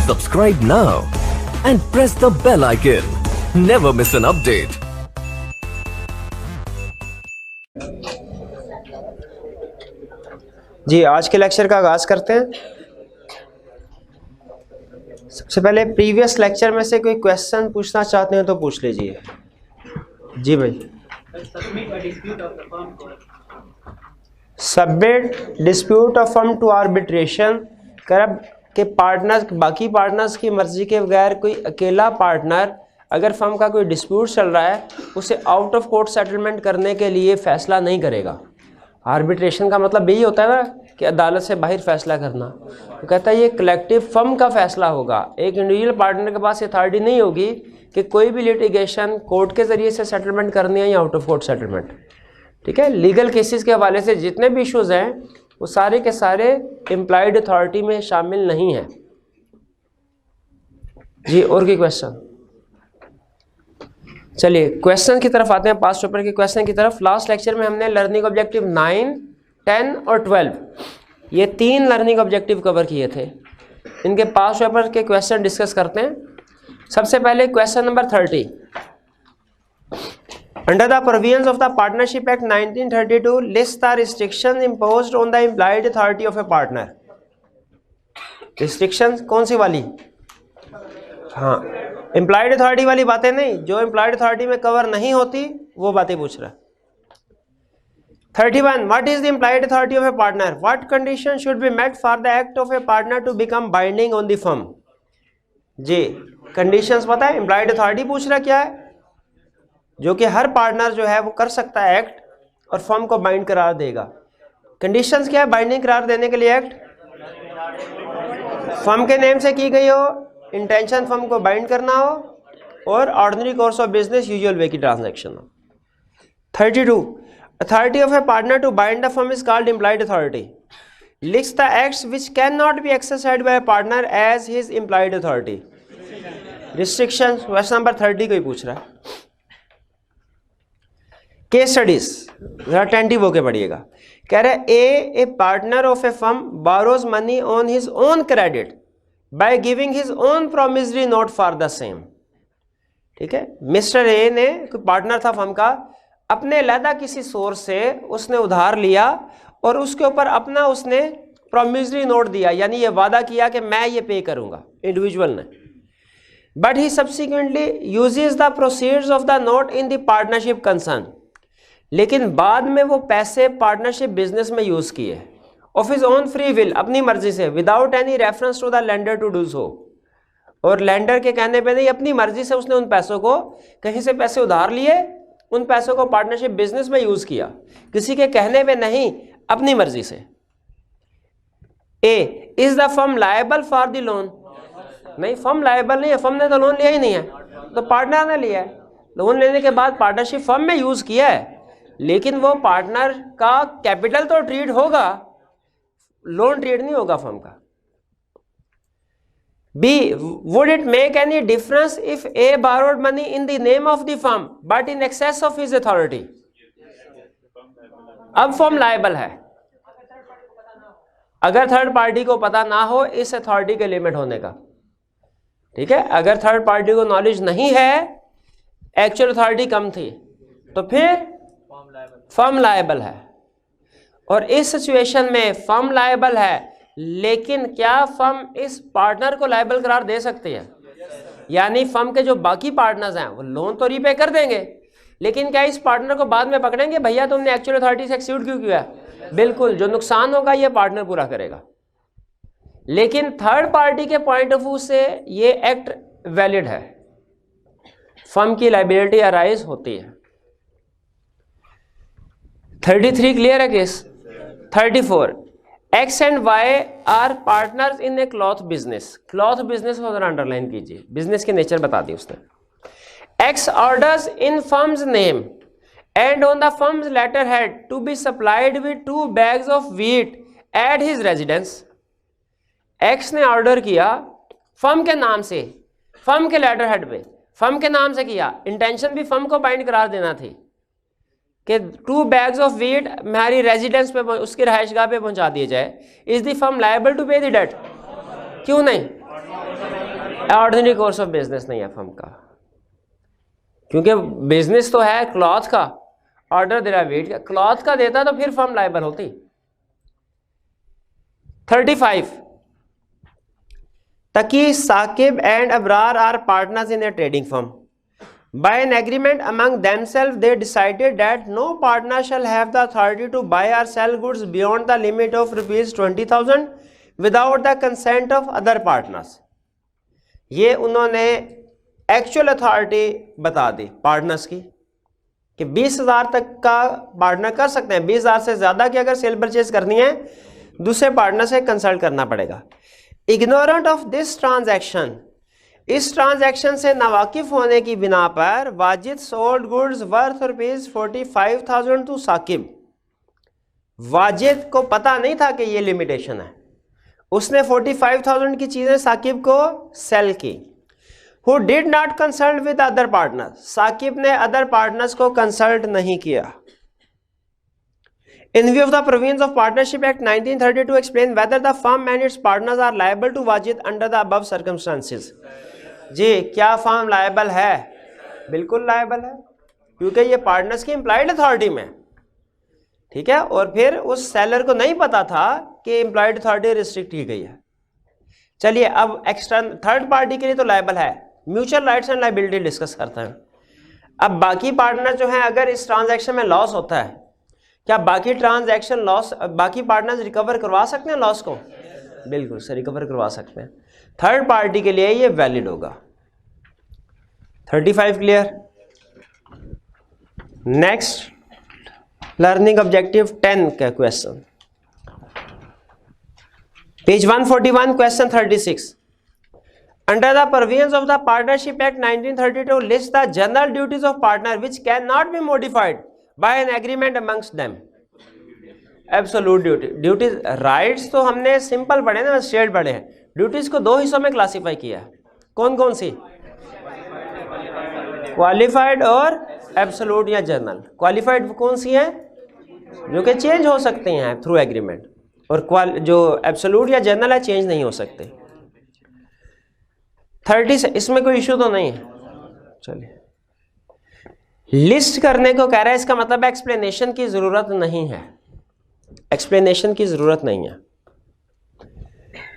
Subscribe now and press the bell icon. Never miss an update. जी, आज के lecture का आगाज करते हैं। सबसे पहले प्रीवियस लेक्चर में से कोई क्वेश्चन पूछना चाहते हैं तो पूछ लीजिए। जी भाई। Submit dispute of firm to arbitration. कर के पार्टनर्स, बाकी पार्टनर्स की मर्जी के बगैर कोई अकेला पार्टनर अगर फर्म का कोई डिस्प्यूट चल रहा है उसे आउट ऑफ कोर्ट सेटलमेंट करने के लिए फैसला नहीं करेगा। आर्बिट्रेशन का मतलब यही होता है ना कि अदालत से बाहर फैसला करना। तो कहता है ये कलेक्टिव फर्म का फैसला होगा। एक इंडिविजुअल पार्टनर के पास अथॉरिटी नहीं होगी कि कोई भी लिटिगेशन कोर्ट के ज़रिए से सेटलमेंट करनी है या आउट ऑफ कोर्ट सेटलमेंट। ठीक है, लीगल केसेस के हवाले से जितने भी इश्यूज हैं वो सारे के सारे इम्प्लाइड अथॉरिटी में शामिल नहीं हैं। जी, और कोई क्वेश्चन? चलिए क्वेश्चन की तरफ आते हैं, पास्ट पेपर के क्वेश्चन की तरफ। लास्ट लेक्चर में हमने लर्निंग ऑब्जेक्टिव 9, 10 और 12 ये 3 लर्निंग ऑब्जेक्टिव कवर किए थे। इनके पास्ट पेपर के क्वेश्चन डिस्कस करते हैं। सबसे पहले question number 30। Under the provisions of the partnership act 1932 list the restrictions imposed on the employed authority of a partner. Restrictions कौन सी वाली? हाँ, एम्प्लॉयड अथॉरिटी वाली बातें नहीं, जो एम्प्लॉयड अथॉरिटी में कवर नहीं होती वो बातें पूछ रहा है। 31. What is the implied authority of a partner? What condition should be met for the act of a partner to become binding on the firm? जी, कंडीशंस पता है? एम्प्लॉयड अथॉरिटी पूछ रहा क्या है, जो कि हर पार्टनर जो है वो कर सकता है एक्ट और फर्म को बाइंड करार देगा। कंडीशंस क्या है बाइंडिंग करार देने के लिए? एक्ट फर्म के नेम से की गई हो, इंटेंशन फर्म को बाइंड करना हो और ordinary course of business usual way की ट्रांजैक्शन हो। 32. Authority of a partner to bind the firm is called implied authority. Lists the acts which cannot be exercised by a partner as his implied authority. Restrictions question number 30 को ही पूछ रहा है। Case studies जरा attentive होके पढ़िएगा। कह रहा है a partner of a firm borrows money on his own credit by giving his own promissory note for the same. ठीक है, मिस्टर ए ने, कोई पार्टनर था फर्म का, अपने अलहदा किसी सोर्स से उसने उधार लिया और उसके ऊपर अपना उसने प्रोमिसरी नोट दिया, यानी ये वादा किया कि मैं ये पे करूंगा, इंडिविजुअल ने। But he subsequently uses the proceeds of the note in the partnership concern. लेकिन बाद में वो पैसे पार्टनरशिप बिजनेस में यूज किए of his own free will, अपनी मर्जी से, without any reference to the lender to do so. और लेंडर के कहने पे नहीं, अपनी मर्जी से उसने उन पैसों को, कहीं से पैसे उधार लिए, उन पैसों को पार्टनरशिप बिजनेस में यूज किया, किसी के कहने पे नहीं, अपनी मर्जी से। A is the firm liable for the loan? नहीं, फर्म लायबल नहीं है, फर्म ने तो लोन लिया ही नहीं है, तो पार्टनर ने लिया है। लोन लेने के बाद पार्टनरशिप फर्म में यूज किया है, लेकिन वो पार्टनर का कैपिटल तो ट्रीट होगा, लोन ट्रीट नहीं होगा फर्म का। B. Would it make any difference if A borrowed money in the name of the firm but in excess of his authority? अब फर्म लायबल है अगर थर्ड पार्टी को पता ना हो इस अथॉरिटी के लिमिट होने का। ठीक है, अगर थर्ड पार्टी को नॉलेज नहीं है, एक्चुअल अथॉरिटी कम थी, तो फिर फर्म लायबल है। और इस सिचुएशन में फर्म लायबल है, लेकिन क्या फर्म इस पार्टनर को लायबल करार दे सकती है? यानी फर्म के जो बाकी पार्टनर्स हैं वो लोन तो रीपे कर देंगे, लेकिन क्या इस पार्टनर को बाद में पकड़ेंगे, भैया तुमने एक्चुअल अथॉरिटी से एक्सीड क्यों किया? बिल्कुल, जो नुकसान होगा ये पार्टनर पूरा करेगा। लेकिन थर्ड पार्टी के पॉइंट ऑफ व्यू से ये एक्ट वैलिड है, फर्म की लायबिलिटी अराइज होती है। 33 क्लियर है case? 34. X and Y are partners in a cloth business. Cloth business को जरा अंडरलाइन कीजिए, बिजनेस के नेचर बता दी उसने। X orders in firm's name and on the firm's letterhead to be supplied with 2 bags of wheat at his residence. X ने order किया firm के नाम से, फर्म के लेटरहेड पे, फर्म के नाम से किया, इंटेंशन भी फर्म को बाइंड करार देना थी कि 2 bags ऑफ वीट हमारी रेजिडेंस पे, उसकी रहायशगाह पे पहुंचा दिए जाए। Is the firm liable to pay the debt? क्यों नहीं? ऑर्डिनरी कोर्स ऑफ बिजनेस नहीं है फर्म का, क्योंकि बिजनेस तो है क्लॉथ का, ऑर्डर दे रहा है वेट का, क्लॉथ का देता तो फिर फर्म लायबल होती। 35 Taqi Saqib and Abrar are partners in a trading firm. By an agreement among themselves, they decided that no partner shall have the authority to buy or sell goods beyond the limit of rupees 20,000 without the consent of other partners. ये उन्होंने actual authority बता दी partners की कि 20,000 तक का partner कर सकते हैं, 20,000 से ज़्यादा की अगर सेल परचेज करनी है दूसरे पार्टनर से कंसल्ट करना पड़ेगा। इग्नोरेंट ऑफ दिस ट्रांजैक्शन, इस ट्रांजैक्शन से नावाकिफ होने की बिना पर Wajid sold goods worth rupees 45,000 to Saqib. Wajid को पता नहीं था कि ये लिमिटेशन है, उसने 45,000 की चीजें साकिब को सेल की। Who did not consult with other partner, Saqib ने अदर पार्टनर्स को कंसल्ट नहीं किया। In view of the provisions of Partnership Act 1932, explain whether the firm and its partners are liable to Wajid under the above circumstances. जी, क्या firm liable है? बिल्कुल liable है, क्योंकि ये पार्टनर्स की एम्प्लॉयड अथॉरिटी में, ठीक है। और फिर उस सेलर को नहीं पता था कि एम्प्लॉयड अथॉरिटी रिस्ट्रिक्ट की गई है। चलिए अब एक्सटर्नल थर्ड पार्टी के लिए तो लायबल है, mutual rights and liability discuss करते हैं। अब बाकी पार्टनर जो हैं, अगर इस ट्रांजैक्शन में लॉस होता है, क्या बाकी ट्रांजैक्शन लॉस बाकी पार्टनर्स रिकवर करवा सकते हैं लॉस को? बिल्कुल से रिकवर करवा सकते हैं। थर्ड पार्टी के लिए ये वैलिड होगा। 35 क्लियर। नेक्स्ट लर्निंग ऑब्जेक्टिव 10 का question, page 141, question 36। Under the provisions of the partnership act 1932 list the general duties of partner which can not be modified by an agreement amongst them. Absolute duty, duties rights तो हमने simple पढ़े ना, state पढ़े हैं। Duties को दो हिस्सों में क्लासिफाई किया है, कौन कौन सी? क्वालिफाइड और एब्सोल्यूट या जनरल। क्वालिफाइड कौन सी है? जो कि चेंज हो सकते हैं थ्रू एग्रीमेंट, और जो एब्सोल्यूट या जनरल है चेंज नहीं हो सकते। 30 से इसमें कोई इशू तो नहीं है। चलिए लिस्ट करने को कह रहा है, इसका मतलब एक्सप्लेनेशन की जरूरत नहीं है, एक्सप्लेनेशन की जरूरत नहीं है।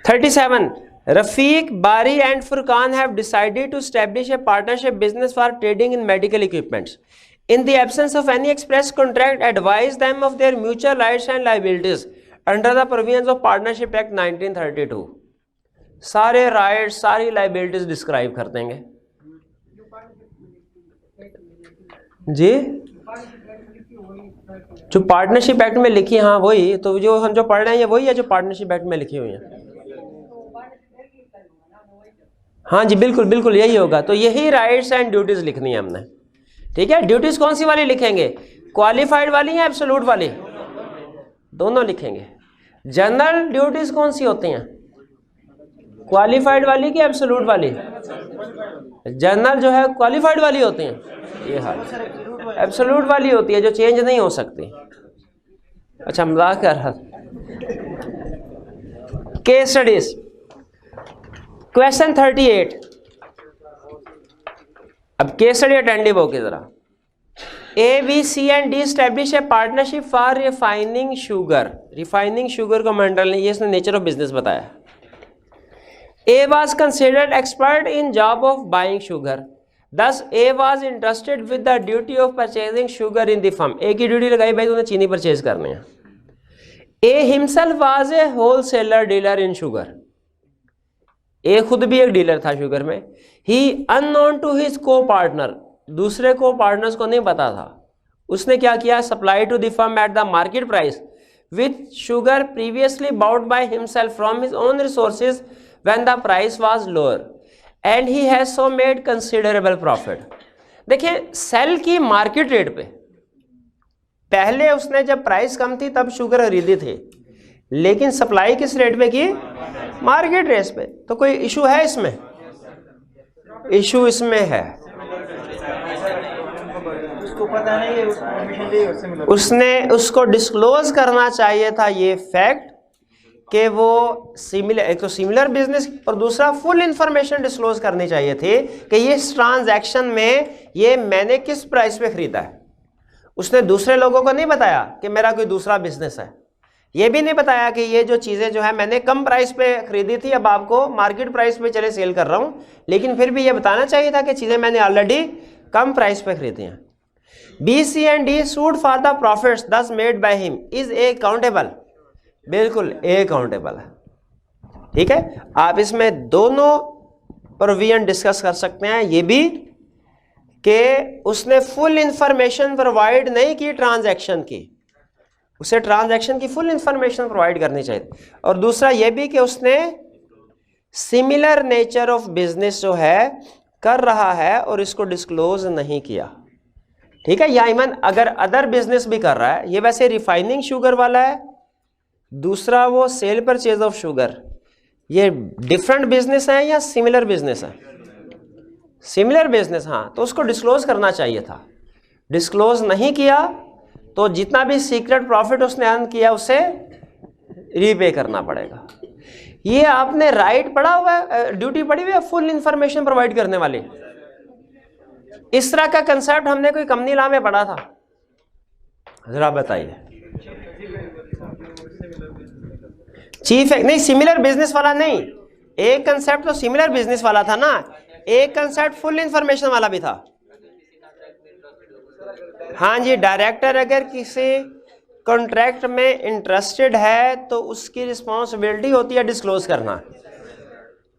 37 Rafiq, Bari and Furqan have decided to establish a partnership business for trading in medical equipments. In the absence of any express contract advise them of their mutual rights and liabilities under the provisions of partnership act 1932। सारे rights सारी liabilities describe कर देंगे जी, जो partnership act में लिखी, हाँ वही तो जो हम जो पढ़ रहे हैं ये वही है जो पार्टनरशिप एक्ट में लिखी हुई है। हाँ जी बिल्कुल बिल्कुल यही होगा। तो यही राइट्स एंड ड्यूटीज लिखनी है हमने, ठीक है। ड्यूटीज कौन सी वाली लिखेंगे? क्वालिफाइड वाली या एब्सोल्यूट वाली? दोनों लिखेंगे। जनरल ड्यूटीज कौन सी होती हैं? क्वालिफाइड वाली कि एब्सोल्यूट वाली? जनरल जो है क्वालिफाइड वाली होती हैं, ये हाल एब्सोल्यूट वाली होती है जो चेंज नहीं हो सकती। अच्छा मजाक कर रहा। Case studies question 38। अब केस स्टडी अटेंटिव होगी जरा। A B C and D establish a partnership for refining sugar. Refining sugar को मंडल ने ये इसने नेचर ऑफ बिजनेस बताया। A was considered expert in job of buying sugar, Thus A was entrusted with the duty of purchasing sugar in the firm. A की duty लगाई भाई तूने चीनी परचेज करनी है। A himself was a wholesaler dealer in sugar. A खुद भी एक डीलर था शुगर में। He unknown to his co-partner, दूसरे को पार्टनर्स को नहीं पता था, उसने क्या किया? Supply to the firm at the market price with sugar previously bought by himself from his own resources when the price was lower and he has so made considerable profit. देखिए sale की market rate पे, पहले उसने जब price कम थी तब sugar खरीदी थी, लेकिन सप्लाई किस रेट पे की? मार्केट रेट पे। तो कोई इशू है इसमें? इशू इसमें है, उसको पता नहीं है, उसने उसको डिस्क्लोज करना चाहिए था ये फैक्ट कि वो सिमिलर, एक तो सिमिलर बिजनेस और दूसरा फुल इंफॉर्मेशन डिस्क्लोज करनी चाहिए थी कि ये इस ट्रांजैक्शन में ये मैंने किस प्राइस पे खरीदा है। उसने दूसरे लोगों को नहीं बताया कि मेरा कोई दूसरा बिजनेस है, ये भी नहीं बताया कि ये जो चीज़ें जो है मैंने कम प्राइस पे खरीदी थी, अब आपको मार्केट प्राइस पे चले सेल कर रहा हूँ, लेकिन फिर भी ये बताना चाहिए था कि चीज़ें मैंने ऑलरेडी कम प्राइस पे खरीदी हैं। B, C and D sued for the profits thus made by him is accountable, बिल्कुल ए काउंटेबल है। ठीक है, आप इसमें दोनों प्रोविजन डिस्कस कर सकते हैं, ये भी कि उसने फुल इंफॉर्मेशन प्रोवाइड नहीं की ट्रांजैक्शन की, उसे ट्रांजैक्शन की फुल इंफॉर्मेशन प्रोवाइड करनी चाहिए, और दूसरा ये भी कि उसने सिमिलर नेचर ऑफ बिजनेस जो है कर रहा है और इसको डिस्क्लोज नहीं किया। ठीक है, या इवन अगर अदर बिजनेस भी कर रहा है, ये वैसे रिफाइनिंग शुगर वाला है, दूसरा वो सेल परचेज ऑफ शुगर, ये डिफरेंट बिजनेस है या सिमिलर बिजनेस है? सिमिलर बिजनेस, हाँ, तो उसको डिस्क्लोज करना चाहिए था, डिस्क्लोज नहीं किया तो जितना भी सीक्रेट प्रॉफिट उसने अर्न किया उसे रीपे करना पड़ेगा। ये आपने राइट पढ़ा हुआ है, ड्यूटी पड़ी हुई है फुल इंफॉर्मेशन प्रोवाइड करने वाली। इस तरह का कंसेप्ट हमने कोई कंपनी लॉ में पढ़ा था, जरा बताइए। चीफ नहीं, सिमिलर बिजनेस वाला नहीं, एक कंसेप्ट तो सिमिलर बिजनेस वाला था ना, एक कंसेप्ट फुल इंफॉर्मेशन वाला भी था। हाँ जी, डायरेक्टर अगर किसी कॉन्ट्रैक्ट में इंटरेस्टेड है तो उसकी रिस्पॉन्सिबिलिटी होती है डिस्क्लोज करना।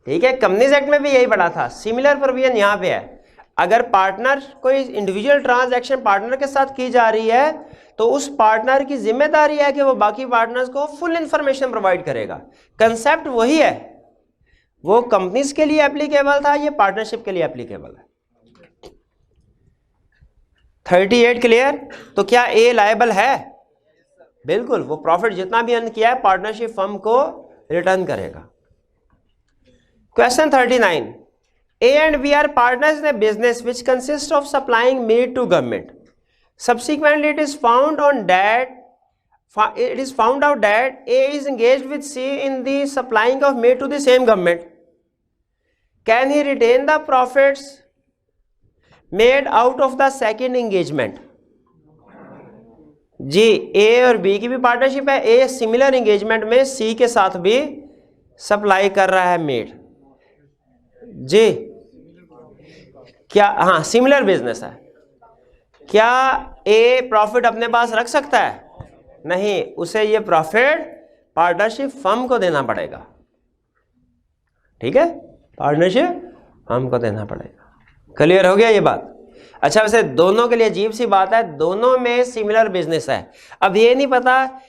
ठीक है, कंपनीज एक्ट में भी यही पढ़ा था, सिमिलर प्रोविजन यहाँ पे है। अगर पार्टनर कोई इंडिविजुअल ट्रांजैक्शन पार्टनर के साथ की जा रही है तो उस पार्टनर की जिम्मेदारी है कि वो बाकी पार्टनर्स को फुल इंफॉर्मेशन प्रोवाइड करेगा। कंसेप्ट वही है, वो कंपनीज के लिए एप्लीकेबल था, ये पार्टनरशिप के लिए एप्लीकेबल है। 38 क्लियर? तो क्या ए लायबल है? बिल्कुल, वो प्रॉफिट जितना भी अर्न किया है पार्टनरशिप फर्म को रिटर्न करेगा। Question 39, A and B are partners in a business which consists of supplying meat to government. Subsequently, it is found out that A is engaged with C in the supplying of meat to the same government. Can he retain the profits made out of the second engagement? जी, A और B की भी partnership है, A similar engagement में C के साथ भी supply कर रहा है मीट। जी, क्या, हाँ, सिमिलर बिजनेस है। क्या ए प्रॉफिट अपने पास रख सकता है? नहीं, उसे ये प्रॉफिट पार्टनरशिप फर्म को देना पड़ेगा। ठीक है, पार्टनरशिप फर्म को देना पड़ेगा। क्लियर हो गया ये बात? अच्छा, वैसे दोनों के लिए अजीब सी बात है, दोनों में सिमिलर बिजनेस है। अब ये नहीं पता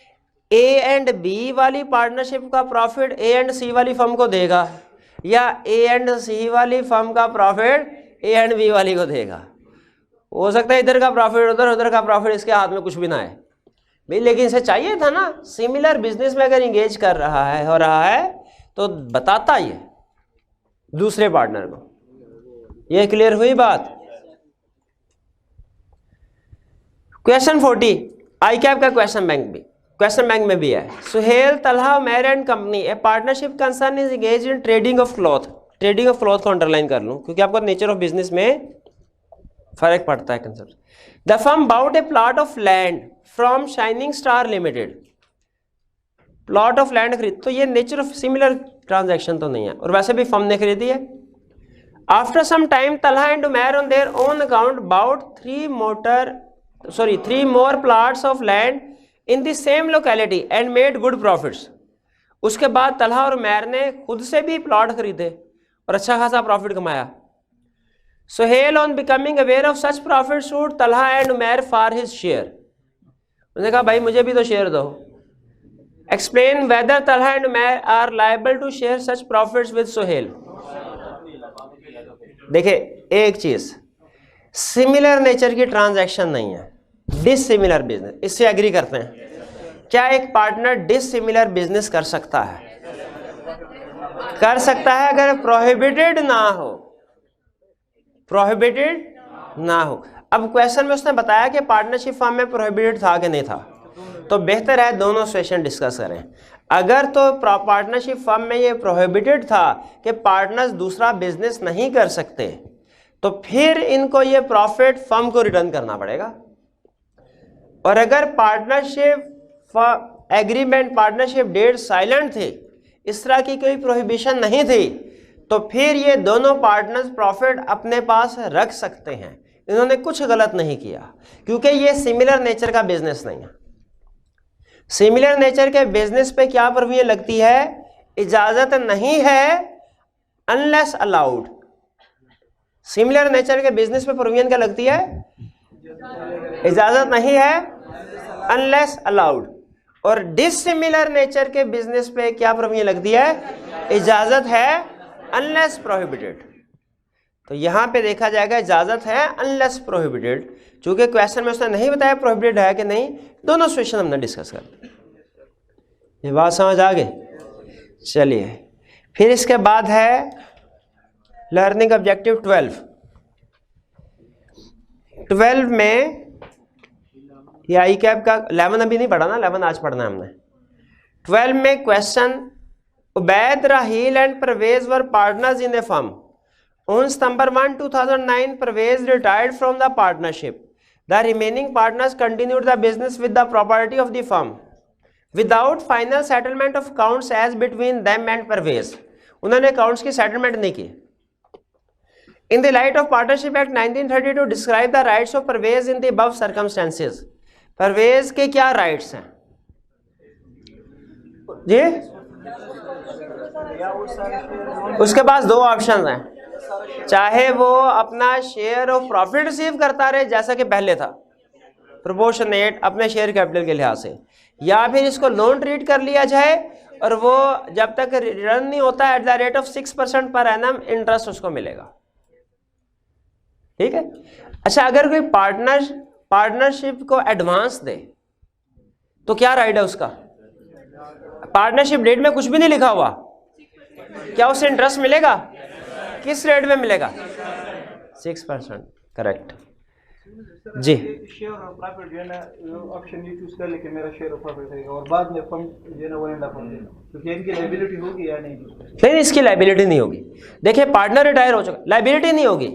ए एंड बी वाली पार्टनरशिप का प्रॉफिट ए एंड सी वाली फर्म को देगा या ए एंड सी वाली फर्म का प्रॉफिट ए एंड बी वाली को देगा। हो सकता है इधर का प्रॉफिट उधर, उधर का प्रॉफिट इसके हाथ में कुछ भी ना है भाई, लेकिन इसे चाहिए था ना, सिमिलर बिजनेस में अगर इंगेज कर रहा है हो रहा है तो बताता ये दूसरे पार्टनर को। ये क्लियर हुई बात? क्वेश्चन 40, आई कैप का क्वेश्चन बैंक में भी है। Suhail Talha Umair and company a partnership concern is engage in trading of cloth. Trading of cloth को अंडरलाइन कर लूं क्योंकि आपको नेचर ऑफ बिजनेस में फर्क पड़ता है concept. The firm bought a plot of land from shining star limited. Plot of land खरीद, तो ये नेचर ऑफ सिमिलर ट्रांजैक्शन तो नहीं है, और वैसे भी फर्म ने खरीदी है। After some time Talha and Umair on their own account bought 3 more plots of land in the same locality and made good profits. उसके बाद तलहा और उमैर ने खुद से भी प्लॉट खरीदे और अच्छा खासा प्रॉफिट कमाया। Suhail on becoming aware of such profit sued Talha and Umair for his share. उसने कहा भाई मुझे भी तो शेयर दो। Explain whether Talha and Umair are liable to share such profits with Suhail. देखिए एक चीज, सिमिलर नेचर की ट्रांजैक्शन नहीं है, डिसिमिलर बिजनेस। इससे एग्री करते हैं? क्या एक पार्टनर डिसिमिलर बिजनेस कर सकता है? कर सकता है अगर प्रोहिबिटेड ना हो, प्रोहिबिटेड ना हो। अब क्वेश्चन में उसने बताया कि पार्टनरशिप फॉर्म में प्रोहिबिटेड था कि नहीं था, तो बेहतर है दोनों सिचुएशन डिस्कस करें। अगर तो पार्टनरशिप फर्म में ये प्रोहिबिटेड था कि पार्टनर्स दूसरा बिजनेस नहीं कर सकते, तो फिर इनको ये प्रॉफिट फर्म को रिटर्न करना पड़ेगा। और अगर partnership agreement, partnership deed silent थे, इस तरह की कोई प्रोहिबिशन नहीं थी, तो फिर ये दोनों पार्टनर्स प्रॉफिट अपने पास रख सकते हैं। इन्होंने कुछ गलत नहीं किया, क्योंकि ये सिमिलर नेचर का बिजनेस नहीं है। सिमिलर नेचर के बिजनेस पे क्या प्रोविजन लगती है? इजाजत नहीं है अनलेस अलाउड। सिमिलर नेचर के बिजनेस पे प्रोविजन क्या लगती है? इजाजत नहीं है अनलेस अलाउड। और डिसिमिलर नेचर के बिजनेस पे क्या प्रोविजन लगती है? इजाजत है अनलेस प्रोहिबिटेड। तो यहां पे देखा जाएगा इजाजत है अनलेस प्रोहिबिटेड। चूंकि क्वेश्चन में उसने नहीं बताया प्रोहिबिटेड है कि नहीं, दोनों सिचुएशन हमने डिस्कस कर ली। ये बात समझ आ गई? चलिए, फिर इसके बाद है लर्निंग ऑब्जेक्टिव 12 में ये आई कैप का 11 अभी नहीं पढ़ा ना, 11 आज पढ़ना है हमने। 12 में question, Ubaid, Raheel and Parvez were partners in a firm. On September 1, 2009, Pervez retired from the partnership. The remaining partners continued the business with the property of the firm without final settlement of accounts as between them and Pervez. उन्होंने accounts की settlement नहीं की। In the light of Partnership Act 1932, describe the rights of Pervez in the above circumstances. Pervez के क्या rights हैं? जी? उसके पास दो option हैं। चाहे वो अपना शेयर ऑफ प्रॉफिट रिसीव करता रहे जैसा कि पहले था, प्रोपोर्शनेट अपने शेयर कैपिटल के लिहाज से, या फिर इसको लोन ट्रीट कर लिया जाए और वो जब तक रिटर्न नहीं होता at the rate of 6% per annum interest उसको मिलेगा। ठीक है। अच्छा, अगर कोई पार्टनरशिप को एडवांस दे तो क्या राइट है उसका? पार्टनरशिप डेट में कुछ भी नहीं लिखा हुआ, क्या उससे इंटरेस्ट मिलेगा? किस रेट में मिलेगा? 6%। करेक्ट जी। शेयर और प्रॉफिट जो है ना, ऑप्शन ये चूज कर ले कि मेरा शेयर और प्रॉफिट रहेगा, और बाद में फर्म जो है ना वो एंड अप हो जाएगा, तो क्या इनकी लायबिलिटी होगी या नहीं? नहीं, इसकी लायबिलिटी नहीं होगी। देखिए, पार्टनर रिटायर हो चुका, लायबिलिटी नहीं होगी।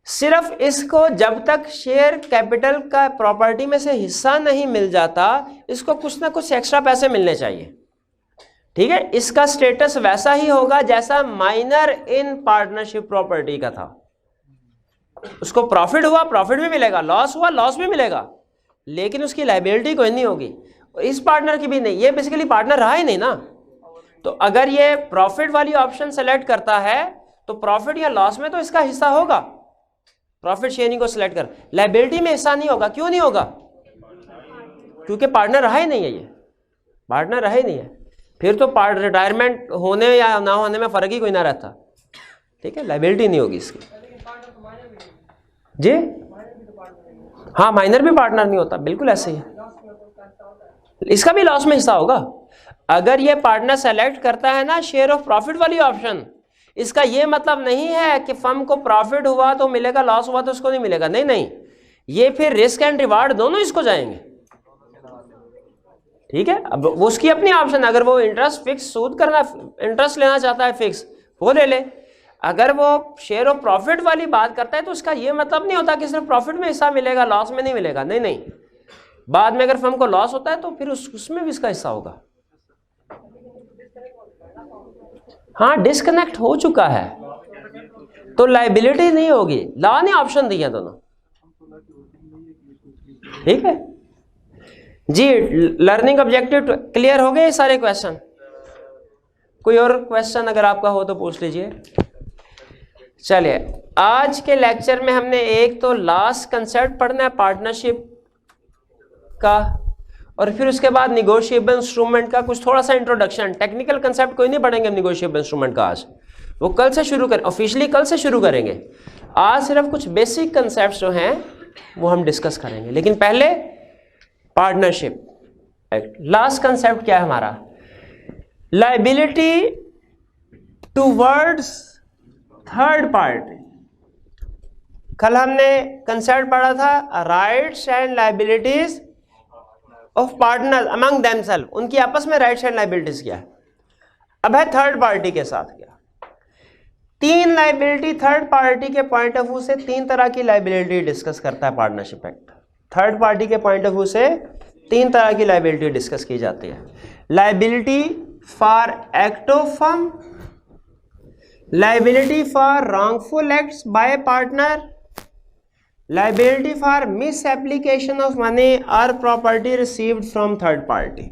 सिर्फ इसको जब तक शेयर कैपिटल का प्रॉपर्टी में से हिस्सा नहीं मिल जाता, इसको कुछ ना कुछ एक्स्ट्रा पैसे मिलने चाहिए। ठीक है, इसका स्टेटस वैसा ही होगा जैसा माइनर इन पार्टनरशिप प्रॉपर्टी का था। उसको प्रॉफिट हुआ, प्रॉफिट भी मिलेगा, लॉस हुआ, लॉस भी मिलेगा, लेकिन उसकी लायबिलिटी कोई नहीं होगी। इस पार्टनर की भी नहीं, ये बेसिकली पार्टनर रहा ही नहीं ना। तो अगर ये प्रॉफिट वाली ऑप्शन सेलेक्ट करता है तो प्रॉफिट या लॉस में तो इसका हिस्सा होगा। प्रॉफिट शेयरिंग को सिलेक्ट कर, लायबिलिटी में हिस्सा नहीं होगा। क्यों नहीं होगा? क्योंकि पार्टनर रहा ही नहीं है, ये पार्टनर रहा ही नहीं है। फिर तो रिटायरमेंट होने या ना होने में फर्क ही कोई ना रहता। ठीक है, लायबिलिटी नहीं होगी इसकी। जी हाँ, माइनर भी पार्टनर नहीं होता, बिल्कुल ऐसे ही है। इसका भी लॉस में हिस्सा होगा। अगर ये पार्टनर सेलेक्ट करता है ना शेयर ऑफ प्रॉफिट वाली ऑप्शन, इसका ये मतलब नहीं है कि फर्म को प्रॉफिट हुआ तो मिलेगा, लॉस हुआ तो उसको नहीं मिलेगा। नहीं नहीं, ये फिर रिस्क एंड रिवार्ड दोनों इसको जाएंगे। ठीक है, अब उसकी अपनी ऑप्शन, अगर वो इंटरेस्ट फिक्स सूद करना, इंटरेस्ट लेना चाहता है फिक्स, वो ले ले। अगर वो शेयर ऑफ प्रॉफिट वाली बात करता है तो उसका ये मतलब नहीं होता कि सिर्फ प्रॉफिट में हिस्सा मिलेगा, लॉस में नहीं मिलेगा। नहीं नहीं, बाद में अगर फर्म को लॉस होता है तो फिर उसमें भी इसका हिस्सा होगा। हाँ, डिस्कनेक्ट हो चुका है तो लायबिलिटी नहीं होगी। लॉ ने ऑप्शन दिया दोनों। ठीक है जी। लर्निंग ऑब्जेक्टिव क्लियर हो गए सारे क्वेश्चन? कोई और क्वेश्चन अगर आपका हो तो पूछ लीजिए। चलिए, आज के लेक्चर में हमने एक तो लास्ट कंसेप्ट पढ़ना है पार्टनरशिप का, और फिर उसके बाद निगोशिएबल इंस्ट्रूमेंट का कुछ थोड़ा सा इंट्रोडक्शन। टेक्निकल कंसेप्ट कोई नहीं पढ़ेंगे निगोशिएबल इंस्ट्रूमेंट का आज, वो कल से शुरू करें, ऑफिशियली कल से शुरू करेंगे। आज सिर्फ कुछ बेसिक कंसेप्ट जो हैं वो हम डिस्कस करेंगे। लेकिन पहले पार्टनरशिप एक्ट। लास्ट कंसेप्ट क्या है हमारा? Liability towards third party. कल हमने कंसेप्ट पढ़ा था rights and liabilities of partner among themselves, उनकी आपस में राइट्स एंड लाइबिलिटीज क्या है। अब है थर्ड पार्टी के साथ क्या, तीन लाइबिलिटी थर्ड पार्टी के पॉइंट ऑफ व्यू से, तीन तरह की लाइबिलिटी डिस्कस करता है पार्टनरशिप एक्ट। थर्ड पार्टी के पॉइंट ऑफ व्यू से तीन तरह की लाइबिलिटी डिस्कस की जाती है। Liability for act of firm, liability for wrongful acts by partner, liability for misapplication of money और property received from third party.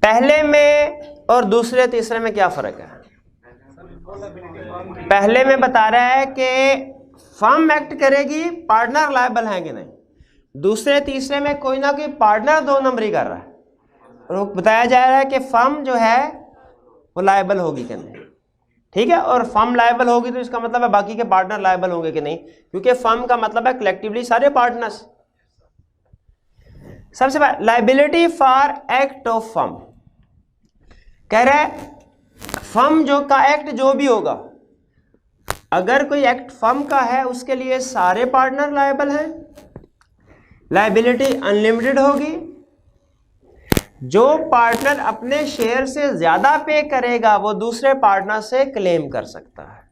पहले में और दूसरे तीसरे में क्या फर्क है? पहले में बता रहा है कि फर्म एक्ट करेगी, पार्टनर लायबल है कि नहीं। दूसरे तीसरे में कोई ना कोई पार्टनर दो नंबरी कर रहा है और वो बताया जा रहा है कि फर्म जो है वो लायबल होगी कि नहीं। ठीक है, और फर्म लायबल होगी तो इसका मतलब है बाकी के पार्टनर लायबल होंगे कि नहीं, क्योंकि फर्म का मतलब है कलेक्टिवली सारे पार्टनर्स। सबसे पहले liability for act of firm, कह रहा है फर्म जो का एक्ट जो भी होगा, अगर कोई एक्ट फर्म का है उसके लिए सारे पार्टनर लायबल हैं। लायबिलिटी अनलिमिटेड होगी, जो पार्टनर अपने शेयर से ज्यादा पे करेगा वो दूसरे पार्टनर से क्लेम कर सकता है।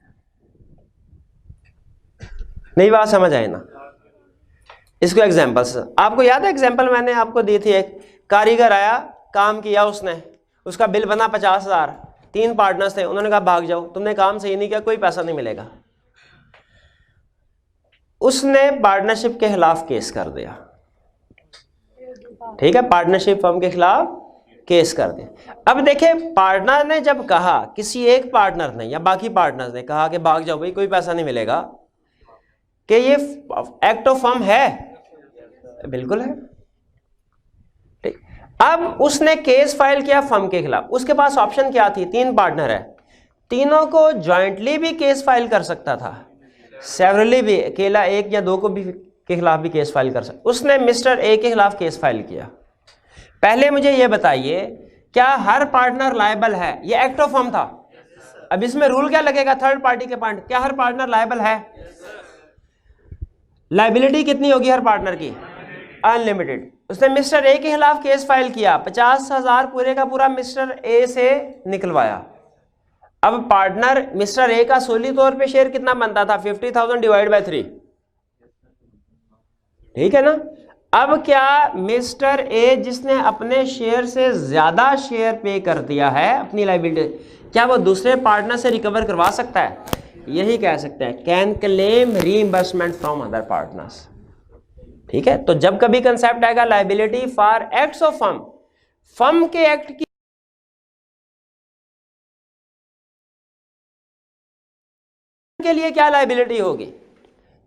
नहीं बात समझ आई ना? इसको एग्जांपल से, आपको याद है एग्जांपल मैंने आपको दी थी, एक कारीगर आया, काम किया उसने, उसका बिल बना 50,000, तीन पार्टनर्स थे, उन्होंने कहा भाग जाओ, तुमने काम सही नहीं किया, कोई पैसा नहीं मिलेगा। उसने पार्टनरशिप के खिलाफ केस कर दिया। ठीक है, पार्टनरशिप फर्म के खिलाफ केस कर दिया। अब देखिए, पार्टनर ने जब कहा, किसी एक पार्टनर ने या बाकी पार्टनर्स ने कहा कि भाग जाओ भाई, कोई पैसा नहीं मिलेगा, कि ये एक्ट ऑफ फर्म है? बिल्कुल है। ठीक, अब उसने केस फाइल किया फर्म के खिलाफ। उसके पास ऑप्शन क्या थी? तीन पार्टनर है, तीनों को ज्वाइंटली भी केस फाइल कर सकता था, सेवरली भी, अकेला एक या दो को भी के खिलाफ भी केस फाइल कर सकता। उसने मिस्टर ए के खिलाफ केस फाइल किया। पहले मुझे यह बताइए, क्या हर पार्टनर लायबल है? ये एक्ट ऑफ फर्म था। अब इसमें रूल क्या लगेगा? थर्ड पार्टी के पॉइंट, क्या हर पार्टनर लायबल है? लायबिलिटी कितनी होगी हर पार्टनर की? अनलिमिटेड। उसने मिस्टर ए के खिलाफ केस फाइल किया, 50,000 पूरे का पूरा मिस्टर ए से निकलवाया। अब पार्टनर मिस्टर ए का सोली तौर पे शेयर कितना बनता था? 50,000 डिवाइड बाय 3। ठीक है ना? अब क्या मिस्टर ए जिसने अपने शेयर से ज्यादा शेयर पे कर दिया है अपनी लायबिलिटी, क्या वो दूसरे पार्टनर से रिकवर करवा सकता है? यही कह सकते हैं, can claim reimbursement from other partners. ठीक है, तो जब कभी कंसेप्ट आएगा liability for acts of firm, firm के एक्ट की के लिए क्या लायबिलिटी होगी,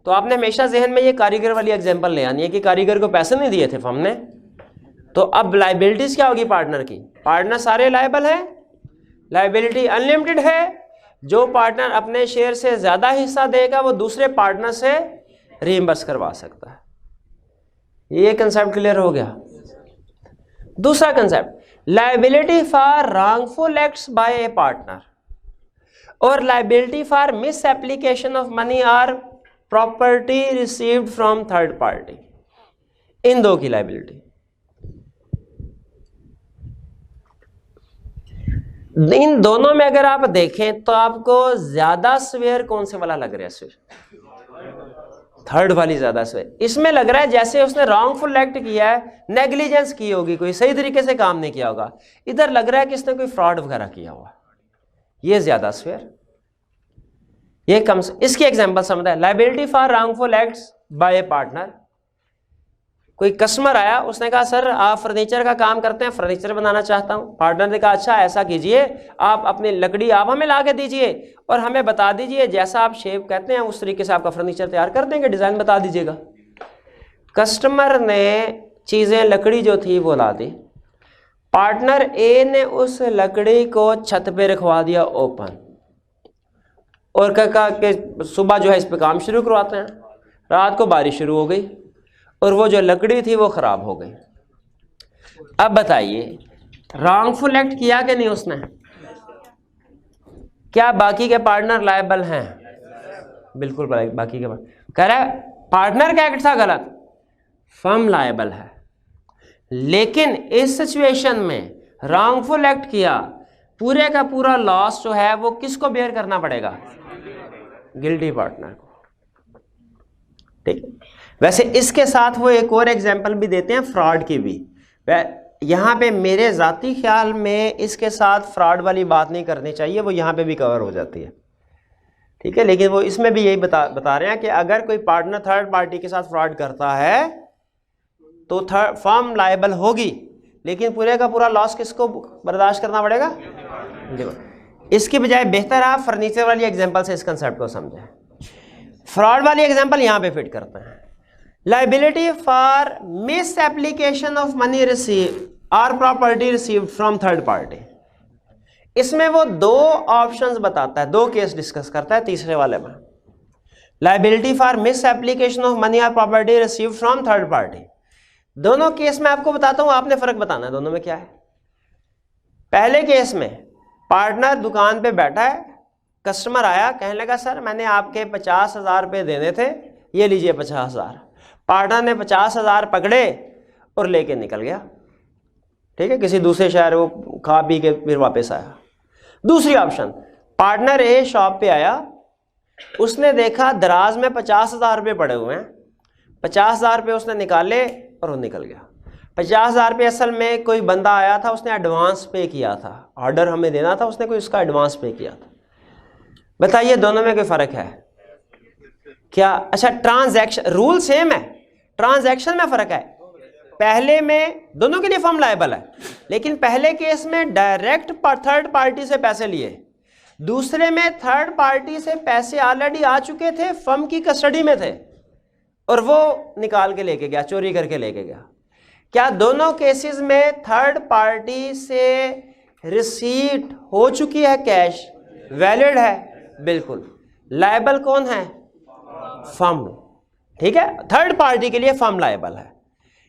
तो आपने हमेशा जहन में ये कारीगर वाली एग्जांपल ले आनी है कि कारीगर को पैसे नहीं दिए थे फर्म ने, तो अब लायबिलिटीज क्या होगी पार्टनर की? पार्टनर सारे लायबल है, लायबिलिटी अनलिमिटेड है, जो पार्टनर अपने शेयर से ज्यादा हिस्सा देगा वो दूसरे पार्टनर से रीइंबर्स करवा सकता है। ये कंसेप्ट क्लियर हो गया? दूसरा concept, liability for wrongful acts by a partner और liability for misapplication of money और property received from third party. इन दो की लायबिलिटी, इन दोनों में अगर आप देखें तो आपको ज्यादा स्वेयर कौन से वाला लग रहा है? थर्ड वाली ज्यादा स्वेयर। इसमें लग रहा है जैसे उसने रॉन्गफुल एक्ट किया है, नेग्लिजेंस की होगी, कोई सही तरीके से काम नहीं किया होगा। इधर लग रहा है कि इसने कोई फ्रॉड वगैरह किया हुआ, ये ज्यादा स्वेयर, ये कम। इसकी एग्जांपल समझ है, liability for wrongful acts by a partner. कोई कस्टमर आया, उसने कहा सर आप फर्नीचर का काम करते हैं, फर्नीचर बनाना चाहता हूं। पार्टनर ने कहा अच्छा ऐसा कीजिए, आप अपनी लकड़ी आप हमें ला के दीजिए और हमें बता दीजिए जैसा आप शेप कहते हैं उस तरीके से आपका फर्नीचर तैयार कर देंगे, डिजाइन बता दीजिएगा। कस्टमर ने चीजें, लकड़ी जो थी वो ला दी, पार्टनर ए ने उस लकड़ी को छत पे रखवा दिया ओपन, और कहा कि सुबह जो है इस पे काम शुरू करवाते हैं। रात को बारिश शुरू हो गई और वो जो लकड़ी थी वो खराब हो गई। अब बताइए रॉन्गफुल एक्ट किया कि नहीं उसने? क्या बाकी के पार्टनर लायबल हैं? बिल्कुल बाकी के कह रहा है पार्टनर का एक्ट था गलत, फर्म लायबल है, लेकिन इस सिचुएशन में रॉन्गफुल एक्ट किया, पूरे का पूरा लॉस जो है वो किसको बेयर करना पड़ेगा? गिल्टी पार्टनर को। ठीक है, वैसे इसके साथ वो एक और एग्जांपल भी देते हैं फ्रॉड की भी। यहाँ पे मेरे ज़ाती ख्याल में इसके साथ फ्रॉड वाली बात नहीं करनी चाहिए, वो यहाँ पे भी कवर हो जाती है। ठीक है, लेकिन वो इसमें भी यही बता रहे हैं कि अगर कोई पार्टनर थर्ड पार्टी के साथ फ्रॉड करता है तो फर्म लायबल होगी, लेकिन पूरे का पूरा लॉस किसको बर्दाश्त करना पड़ेगा? इसके बजाय बेहतर आप फर्नीचर वाली एग्जांपल से इस कंसेप्ट को समझें। फ्रॉड वाली एग्जांपल यहाँ पे फिट करते हैं। Liability for misapplication of money receive और property received from third party. इसमें वो दो ऑप्शंस बताता है, दो केस डिस्कस करता है तीसरे वाले में। Liability for misapplication of money और property received from third party. दोनों केस में आपको बताता हूं, आपने फर्क बताना है दोनों में क्या है। पहले केस में पार्टनर दुकान पे बैठा है, कस्टमर आया, कहने लगा सर मैंने आपके 50,000 रुपये देने थे, ये लीजिए 50,000। पार्टनर ने 50,000 पकड़े और लेके निकल गया। ठीक है, किसी दूसरे शहर वो खा पी के फिर वापस आया। दूसरी ऑप्शन, पार्टनर ए शॉप पे आया, उसने देखा दराज में 50,000 रुपये पड़े हुए हैं, 50,000 रुपये उसने निकाले और वो निकल गया। 50,000 रुपये असल में कोई बंदा आया था, उसने एडवांस पे किया था, ऑर्डर हमें देना था, उसने कोई उसका एडवांस पे किया था। बताइए दोनों में कोई फर्क है क्या? अच्छा, ट्रांजैक्शन रूल सेम है, ट्रांजैक्शन में फर्क है। पहले में दोनों के लिए फर्म लायबल है, लेकिन पहले केस में डायरेक्ट थर्ड पार्टी से पैसे लिए, दूसरे में थर्ड पार्टी से पैसे ऑलरेडी आ चुके थे, फर्म की कस्टडी में थे और वो निकाल के लेके गया, चोरी करके लेके गया। क्या दोनों केसेस में थर्ड पार्टी से रिसीट हो चुकी है, कैश वैलिड है? बिल्कुल। लायबल कौन है? फर्म। ठीक है, थर्ड पार्टी के लिए फर्म लायबल है।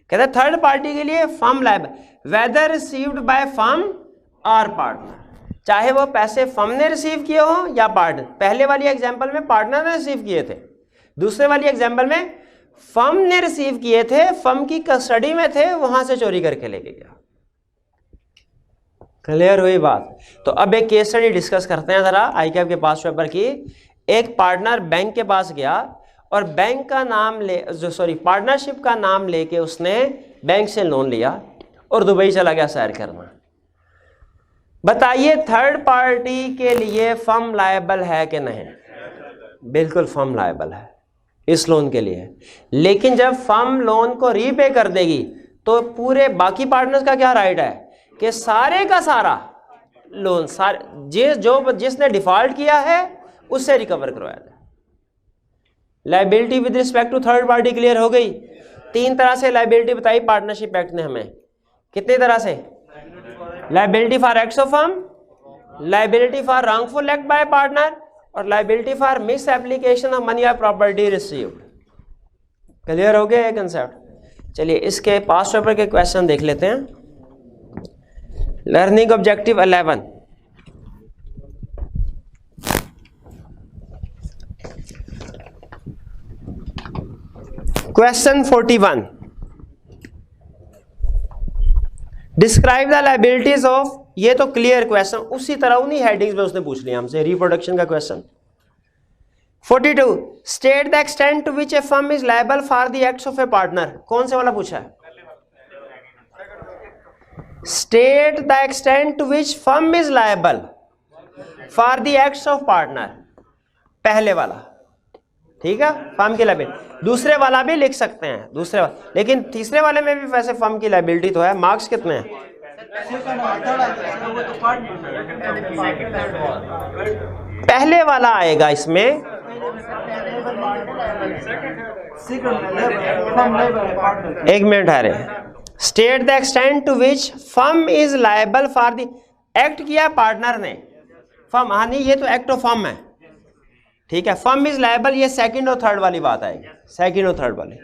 कहते हैं थर्ड पार्टी के लिए firm liable, whether received by firm और पार्टनर, चाहे वो पैसे फर्म ने रिसीव किए हो या पार्टनर। पहले वाली एग्जांपल में पार्टनर ने रिसीव किए थे, दूसरे वाली एग्जांपल में फर्म ने रिसीव किए थे, फर्म की कस्टडी में थे, वहां से चोरी करके लेके गया। क्लियर हुई बात? तो अब एक केस स्टडी डिस्कस करते हैं जरा आईकैप के पास पेपर की। एक पार्टनर बैंक के पास गया और बैंक का नाम पार्टनरशिप का नाम लेके उसने बैंक से लोन लिया और दुबई चला गया सैर करना। बताइए थर्ड पार्टी के लिए फर्म लायबल है कि नहीं? बिल्कुल फर्म लायबल है इस लोन के लिए, लेकिन जब फर्म लोन को रीपे कर देगी तो पूरे बाकी पार्टनर्स का क्या राइट है कि सारे का सारा लोन जिसने डिफॉल्ट किया है उससे रिकवर करवाया जाए। Liability with respect to third party clear हो गई। तीन तरह से लायबिलिटी बताई पार्टनरशिप एक्ट ने हमें, कितनी तरह से? Liability for acts of firm, liability for wrongful act by partner और liability for misapplication of money और प्रॉपर्टी रिसीव्ड। क्लियर हो गया ये कंसेप्ट? चलिए इसके पास्ट पेपर के क्वेश्चन देख लेते हैं। Learning objective 11, question 41, describe the liabilities of, ये तो क्लियर क्वेश्चन उसी तरह उन्हीं हेडिंग्स में उसने पूछ लिया हमसे, रिप्रोडक्शन का क्वेश्चन। 42, state the extent to which a firm is liable for the acts of a partner. कौन से वाला पूछा है? State the extent to which firm is liable for the acts of partner, पहले वाला। ठीक है, फर्म की लायबिलिटी। दूसरे वाला भी लिख सकते हैं, दूसरे वाला, लेकिन तीसरे वाले में भी वैसे फर्म की लायबिलिटी तो है। मार्क्स कितने हैं? पहले वाला आएगा इसमें, एक मिनट है रे। State the extent to which firm is liable for the act किया पार्टनर ने, फर्म, हाँ नहीं ये तो एक्ट ऑफ फर्म है। ठीक है, फर्म इज लायबल, ये सेकंड और थर्ड वाली बात आएगी, सेकंड और थर्ड वाली।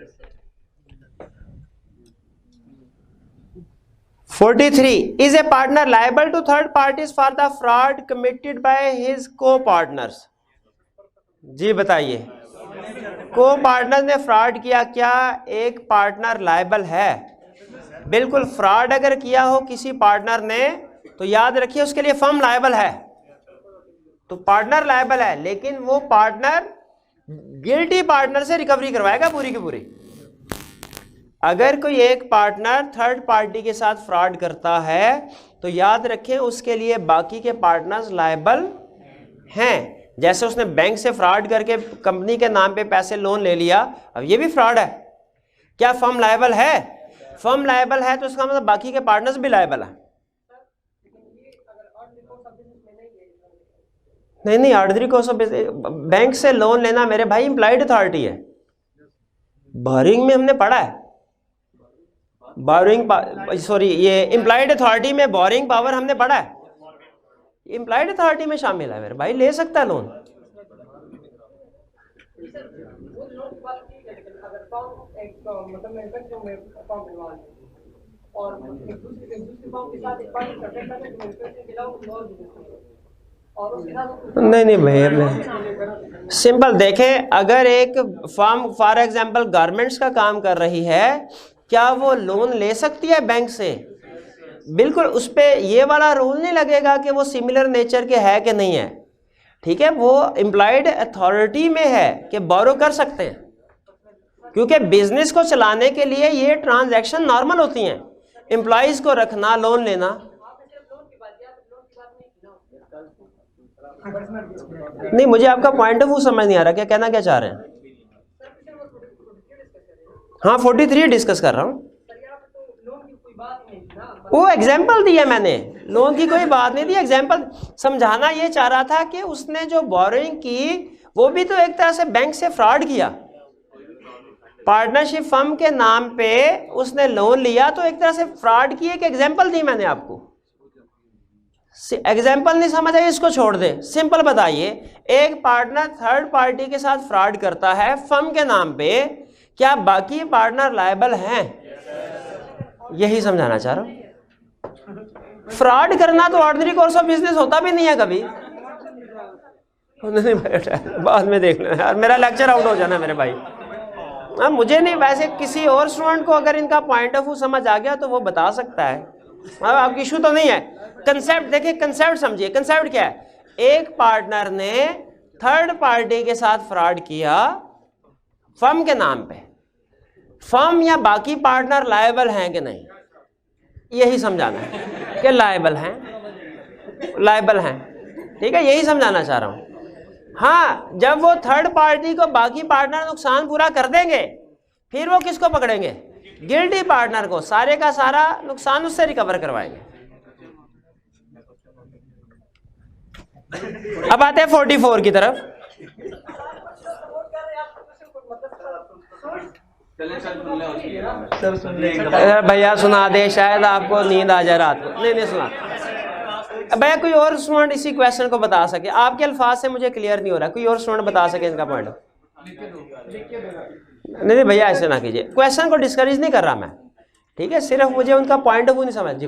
43, is a partner liable to third parties for the fraud committed by his co partners. जी बताइए। को पार्टनर ने फ्रॉड किया, क्या एक पार्टनर लायबल है? बिल्कुल। फ्रॉड अगर किया हो किसी पार्टनर ने तो याद रखिए उसके लिए फर्म लायबल है, तो पार्टनर लायबल है, लेकिन वो पार्टनर गिल्टी पार्टनर से रिकवरी करवाएगा पूरी की पूरी। अगर कोई एक पार्टनर थर्ड पार्टी के साथ फ्रॉड करता है तो याद रखें उसके लिए बाकी के पार्टनर्स लायबल हैं। जैसे उसने बैंक से फ्रॉड करके कंपनी के नाम पे पैसे लोन ले लिया, अब ये भी फ्रॉड है, क्या फर्म लायबल है? फर्म लायबल है तो उसका मतलब बाकी के पार्टनर्स भी लायबल है। नहीं, ऑर्डिनरी कोर्स ऑफ बैंक से लोन लेना मेरे भाई इम्प्लाइड अथॉरिटी है। बोरिंग में हमने पढ़ा है, बोरिंग सॉरी ये इम्प्लाइड अथॉरिटी में बोरिंग पावर हमने पढ़ा है, इम्प्लाइड अथॉरिटी में शामिल है मेरे भाई, ले सकता है लोन। नहीं भैया, सिंपल देखें, अगर एक फर्म फॉर एग्जांपल गारमेंट्स का काम कर रही है, क्या वो लोन ले सकती है बैंक से? बिल्कुल, उस पर ये वाला रूल नहीं लगेगा कि वो सिमिलर नेचर के है कि नहीं है, ठीक है, वो एम्प्लॉयड अथॉरिटी में है कि बोरो कर सकते हैं, क्योंकि बिजनेस को चलाने के लिए ये ट्रांजैक्शन नॉर्मल होती हैं, एम्प्लॉयज को रखना, लोन लेना। नहीं, मुझे आपका पॉइंट ऑफ व्यू समझ नहीं आ रहा, क्या कहना क्या चाह रहे हैं? हाँ 43 डिस्कस कर रहा हूँ, वो एग्जाम्पल दिया मैंने, लोन की कोई बात नहीं थी, एग्जाम्पल समझाना ये चाह रहा था कि उसने जो बोरोइंग की वो भी तो एक तरह से बैंक से फ्रॉड किया, पार्टनरशिप फर्म के नाम पे उसने लोन लिया, तो एक तरह से फ्रॉड की एक एग्जाम्पल दी मैंने आपको। एग्जाम्पल नहीं समझ आई, इसको छोड़ दे, सिंपल बताइए, एक पार्टनर थर्ड पार्टी के साथ फ्रॉड करता है फर्म के नाम पे, क्या बाकी पार्टनर लायबल हैं? यही समझाना चाह रहा हूं। फ्रॉड करना तो ऑर्डिनरी कोर्स ऑफ बिजनेस होता भी नहीं है कभी। नहीं बाद में देख लेना यार, मेरा लेक्चर आउट हो जाना मेरे भाई। हाँ मुझे नहीं, वैसे किसी और स्टूडेंट को अगर इनका पॉइंट ऑफ व्यू समझ आ गया तो वो बता सकता है, आपकी इशू तो नहीं है। कंसेप्ट देखिए, कंसेप्ट समझिए, कंसेप्ट क्या है? एक पार्टनर ने थर्ड पार्टी के साथ फ्रॉड किया फर्म के नाम पे, फर्म या बाकी पार्टनर लायबल हैं कि नहीं, यही समझाना है कि लायबल हैं, लायबल हैं, ठीक है, यही समझाना चाह रहा हूं। हाँ, जब वो थर्ड पार्टी को बाकी पार्टनर नुकसान पूरा कर देंगे, फिर वो किसको पकड़ेंगे? गिल्टी पार्टनर को, सारे का सारा नुकसान उससे रिकवर करवाएंगे। अब आते हैं 44 की तरफ। भैया सुना दे, शायद आपको नींद आ जाए रात को। नहीं सुना भैया, कोई और स्टूडेंट इसी क्वेश्चन को बता सके? आपके अल्फाज से मुझे क्लियर नहीं हो रहा, कोई और स्टूडेंट बता सके इनका पॉइंट? नहीं भैया ऐसे ना कीजिए, क्वेश्चन को डिस्करेज नहीं कर रहा मैं, ठीक है, सिर्फ मुझे उनका पॉइंट ऑफ व्यू नहीं समझ। जी,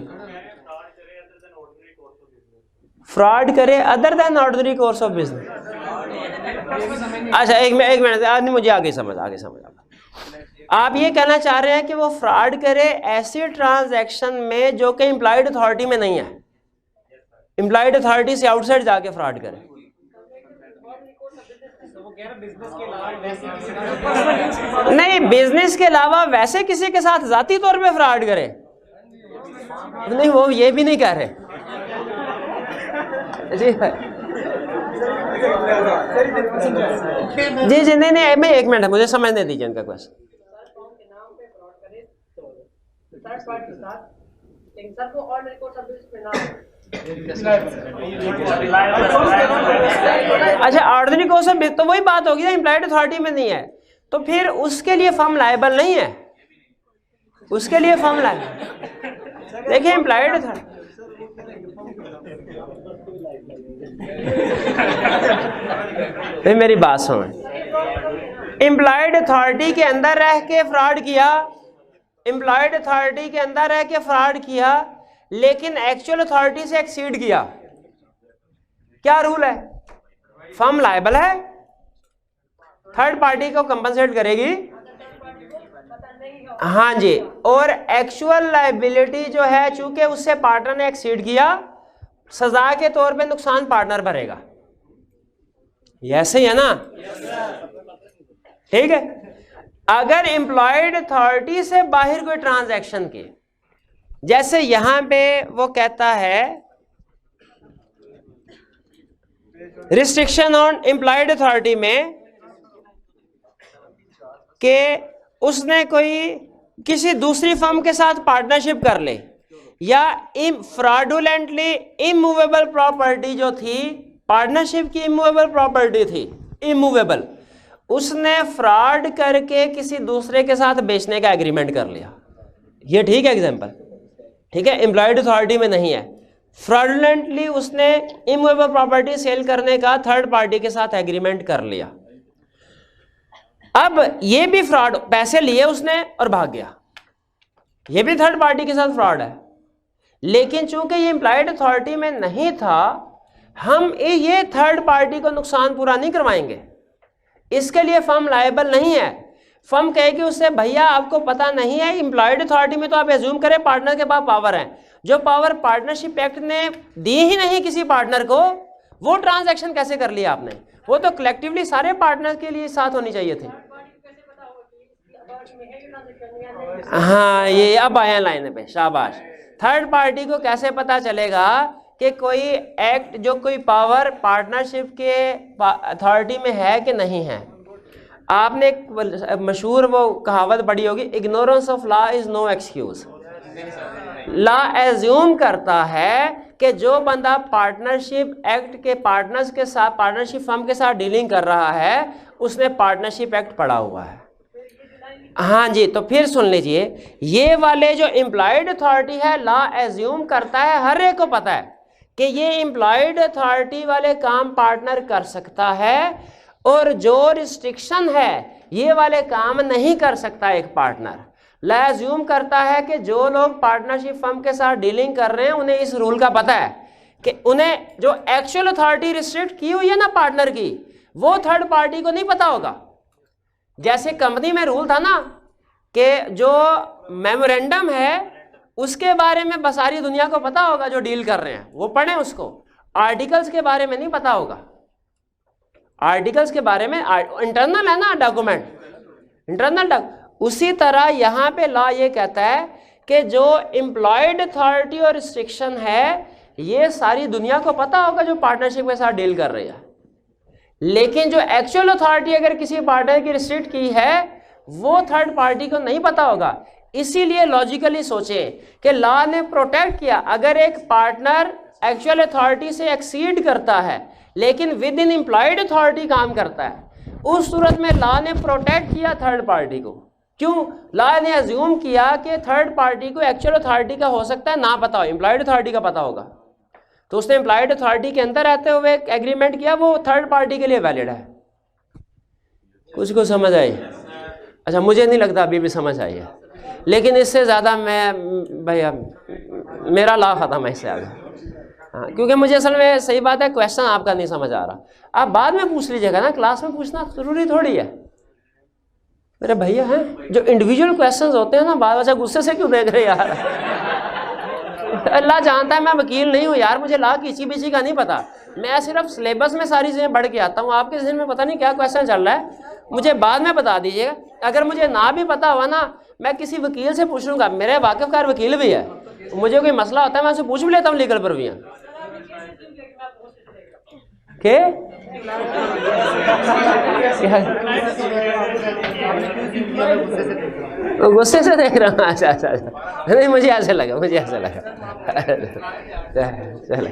फ्रॉड करे other than ordinary course of business. अच्छा एक मिनट, मुझे आगे समझ। आप ये कहना चाह रहे हैं कि वो फ्रॉड करे ऐसे ट्रांजैक्शन में जो कि एम्प्लॉयड अथॉरिटी में नहीं है, एम्प्लॉयड अथॉरिटी से आउटसाइड जाके फ्रॉड करे। नहीं, बिजनेस के अलावा वैसे किसी के साथ जाती तौर पे फ्रॉड करे, नहीं वो ये भी नहीं कह रहे। जी नहीं, मैं एक मिनट, मुझे समझने दीजिए इनका क्वेश्चन। अच्छा, ऑर्डिनरी कोर्स ऑफ बिजनेस तो वही बात होगी ना, एम्प्लॉयड अथॉरिटी में नहीं है, तो फिर उसके लिए फर्म लायबल नहीं है, उसके लिए फर्म लायबल। देखिए एम्प्लॉयड अथॉरिटी, मेरी बात सुनो, एम्प्लॉयड अथॉरिटी के अंदर रह के फ्रॉड किया, एम्प्लॉयड अथॉरिटी के अंदर रह के फ्रॉड किया, लेकिन एक्चुअल अथॉरिटी से एक्सीड किया, क्या रूल है? फर्म लायबल है, थर्ड पार्टी को कंपनसेट करेगी, हाँ जी। और एक्चुअल लायबिलिटी जो है, चूंकि उससे पार्टनर ने एक्सीड किया, सजा के तौर पे नुकसान पार्टनर भरेगा। ये ऐसे ही है ना? ठीक है। अगर एम्प्लॉयड अथॉरिटी से बाहर कोई ट्रांजैक्शन की, जैसे यहां पे वो कहता है रिस्ट्रिक्शन ऑन एम्प्लॉयड अथॉरिटी में कि उसने कोई किसी दूसरी फर्म के साथ पार्टनरशिप कर ले, या फ्रॉडुलेंटली इमूवेबल प्रॉपर्टी जो थी, पार्टनरशिप की इमूवेबल प्रॉपर्टी थी, इमूवेबल, उसने फ्रॉड करके किसी दूसरे के साथ बेचने का एग्रीमेंट कर लिया। ये ठीक है एग्जांपल, ठीक है, एम्प्लॉयड अथॉरिटी में नहीं है। फ्रॉडुलेंटली उसने इमूवेबल प्रॉपर्टी सेल करने का थर्ड पार्टी के साथ एग्रीमेंट कर लिया। अब ये भी फ्रॉड, पैसे लिए उसने और भाग गया, ये भी थर्ड पार्टी के साथ फ्रॉड है। लेकिन चूंकि ये एम्प्लॉयड अथॉरिटी में नहीं था, हम ये थर्ड पार्टी को नुकसान पूरा नहीं करवाएंगे, इसके लिए फर्म लायबल नहीं है। फर्म कहेगी उससे, भैया आपको पता नहीं है, एम्प्लॉयड अथॉरिटी में तो आप एज्यूम करें पार्टनर के पास पावर है, जो पावर पार्टनरशिप एक्ट ने दी ही नहीं किसी पार्टनर को, वो ट्रांजैक्शन कैसे कर लिया आपने? वो तो कलेक्टिवली सारे पार्टनर के लिए साथ होनी चाहिए थी। हाँ, ये अब आया लाइन पे, शाबाश। थर्ड पार्टी को कैसे पता चलेगा कि कोई एक्ट, जो कोई पावर पार्टनरशिप के अथॉरिटी में है कि नहीं है? आपने एक मशहूर वो कहावत पढ़ी होगी, ignorance of law is no excuse. Law assume करता है कि जो बंदा पार्टनरशिप एक्ट के पार्टनर्स के साथ, पार्टनरशिप फर्म के साथ डीलिंग कर रहा है, उसने पार्टनरशिप एक्ट पढ़ा हुआ है। हाँ जी, तो फिर सुन लीजिए, ये वाले जो एम्प्लॉयड अथॉरिटी है, लॉ एज्यूम करता है, हर एक को पता है कि ये एम्प्लॉयड अथॉरिटी वाले काम पार्टनर कर सकता है, और जो रिस्ट्रिक्शन है ये वाले काम नहीं कर सकता एक पार्टनर। लॉ एज्यूम करता है कि जो लोग पार्टनरशिप फर्म के साथ डीलिंग कर रहे हैं, उन्हें इस रूल का पता है कि उन्हें जो एक्चुअल अथॉरिटी रिस्ट्रिक्ट की हुई है ना पार्टनर की, वो थर्ड पार्टी को नहीं पता होगा। जैसे कंपनी में रूल था ना कि जो मेमोरेंडम है उसके बारे में बस सारी दुनिया को पता होगा, जो डील कर रहे हैं वो पढ़ें उसको, आर्टिकल्स के बारे में नहीं पता होगा। आर्टिकल्स के बारे में इंटरनल है ना डॉक्यूमेंट, इंटरनल उसी तरह यहाँ पे लॉ ये कहता है कि जो एम्प्लॉयड अथॉरिटी और रिस्ट्रिक्शन है, ये सारी दुनिया को पता होगा जो पार्टनरशिप के साथ डील कर रही है। लेकिन जो एक्चुअल अथॉरिटी अगर किसी पार्टनर की रिस्ट्रिक्ट की है, वो थर्ड पार्टी को नहीं पता होगा। इसीलिए लॉजिकली सोचें कि लॉ ने प्रोटेक्ट किया, अगर एक पार्टनर एक्चुअल अथॉरिटी से एक्सीड करता है लेकिन विद इन एम्प्लॉयड अथॉरिटी काम करता है, उस सूरत में लॉ ने प्रोटेक्ट किया थर्ड पार्टी को। क्यों? लॉ ने अज्यूम किया कि थर्ड पार्टी को एक्चुअल अथॉरिटी का हो सकता है ना पता हो, एम्प्लॉयड अथॉरिटी का पता होगा, तो उसने एम्प्लॉयड अथॉरिटी के अंदर रहते हुए एग्रीमेंट किया, वो थर्ड पार्टी के लिए वैलिड है। कुछ को समझ आई? अच्छा, मुझे नहीं लगता अभी भी समझ आई है, लेकिन इससे ज़्यादा मैं भैया मेरा लॉ ख़त्म है इससे आगे। हाँ, क्योंकि मुझे असल में सही बात है, क्वेश्चन आपका नहीं समझ आ रहा, आप बाद में पूछ लीजिएगा ना, क्लास में पूछना ज़रूरी थोड़ी है। मेरे भैया हैं जो इंडिविजुअल क्वेश्चंस होते हैं ना, बाल बच्चा गुस्से से क्यों देख रहे यार? अल्लाह जानता है मैं वकील नहीं हूँ यार, मुझे लॉ किसी बीची का नहीं पता, मैं सिर्फ सिलेबस में सारी चीज़ें पढ़ के आता हूँ। आपके जहन में पता नहीं क्या क्वेश्चन चल रहा है, मुझे बाद में बता दीजिएगा। अगर मुझे ना भी पता हुआ ना, मैं किसी वकील से पूछ लूँगा, मेरे वाकिफ़कार वकील भी है, मुझे कोई मसला होता है मैं उनसे पूछ भी लेता हूँ लीगल प्रोविजन के। गुस्से से देख रहा हूँ? अच्छा अच्छा अच्छा, नहीं मुझे ऐसे लगा, मुझे ऐसे लगा। चले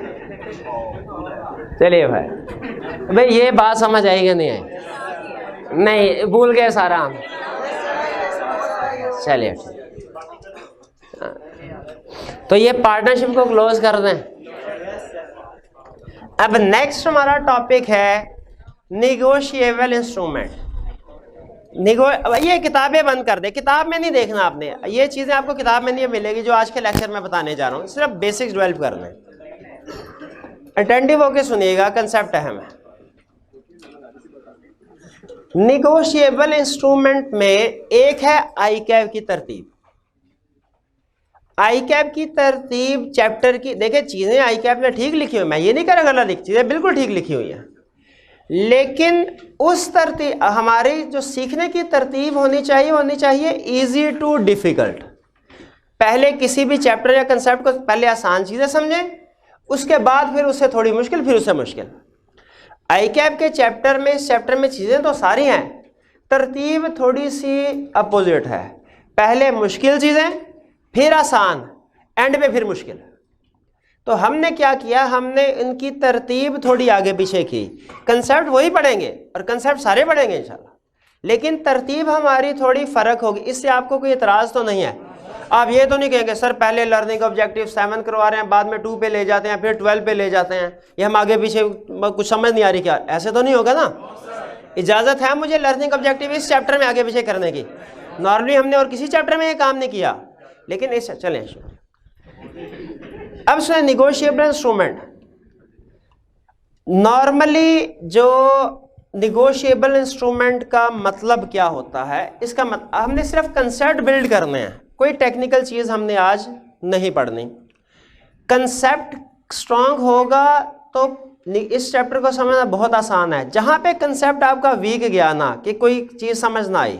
चलिए भाई ये बात समझ आई कि नहीं आई? नहीं, भूल गए सारा हम। चलिए, तो ये पार्टनरशिप को क्लोज कर दें। अब नेक्स्ट हमारा टॉपिक है निगोशिएबल इंस्ट्रूमेंट। ये किताबें बंद कर दे, किताब में नहीं देखना आपने, ये चीज़ें आपको किताब में नहीं मिलेगी जो आज के लेक्चर में बताने जा रहा हूँ, सिर्फ बेसिक्स डेवलप करने। अटेंटिव होके सुनिएगा, कंसेप्ट अहम है। निगोशिएबल इंस्ट्रूमेंट में एक है आई कैप की तरतीब। आई कैप की तरतीब चैप्टर की, देखिए चीजें आई कैप ने ठीक लिखी हुई, मैं ये नहीं कह रहा गलत लिखी, चीजें बिल्कुल ठीक लिखी हुई हैं, लेकिन उस तरतीब, हमारी जो सीखने की तरतीब होनी चाहिए इजी टू डिफिकल्ट। पहले किसी भी चैप्टर या कंसेप्ट को पहले आसान चीजें समझें, उसके बाद फिर उससे थोड़ी मुश्किल, फिर उससे मुश्किल। आई कैप के चैप्टर में, इस चैप्टर में चीजें तो सारी हैं, तरतीब थोड़ी सी अपोजिट है। पहले मुश्किल चीजें, फिर आसान, एंड में फिर मुश्किल। तो हमने क्या किया, हमने इनकी तरतीब थोड़ी आगे पीछे की। कंसेप्ट वही पढ़ेंगे और कंसेप्ट सारे पढ़ेंगे इंशाल्लाह, लेकिन तरतीब हमारी थोड़ी फर्क होगी। इससे आपको कोई इतराज तो नहीं है? आप ये तो नहीं कहेंगे सर पहले लर्निंग ऑब्जेक्टिव 7 करवा रहे हैं, बाद में 2 पे ले जाते हैं, फिर 12 पे ले जाते हैं, ये हम आगे पीछे कुछ समझ नहीं आ रही क्या? ऐसे तो नहीं होगा ना। इजाजत है मुझे लर्निंग ऑब्जेक्टिव इस चैप्टर में आगे पीछे करने की। नॉर्मली हमने और किसी चैप्टर में ये काम नहीं किया, लेकिन इस चलें। अब सुने, निगोशिएबल इंस्ट्रूमेंट। नॉर्मली जो निगोशिएबल इंस्ट्रूमेंट का मतलब क्या होता है, इसका हमने सिर्फ कंसेप्ट बिल्ड करने हैं, कोई टेक्निकल चीज हमने आज नहीं पढ़नी। कंसेप्ट स्ट्रांग होगा तो इस चैप्टर को समझना बहुत आसान है। जहां पे कंसेप्ट आपका वीक गया ना, कि कोई चीज समझ ना आई,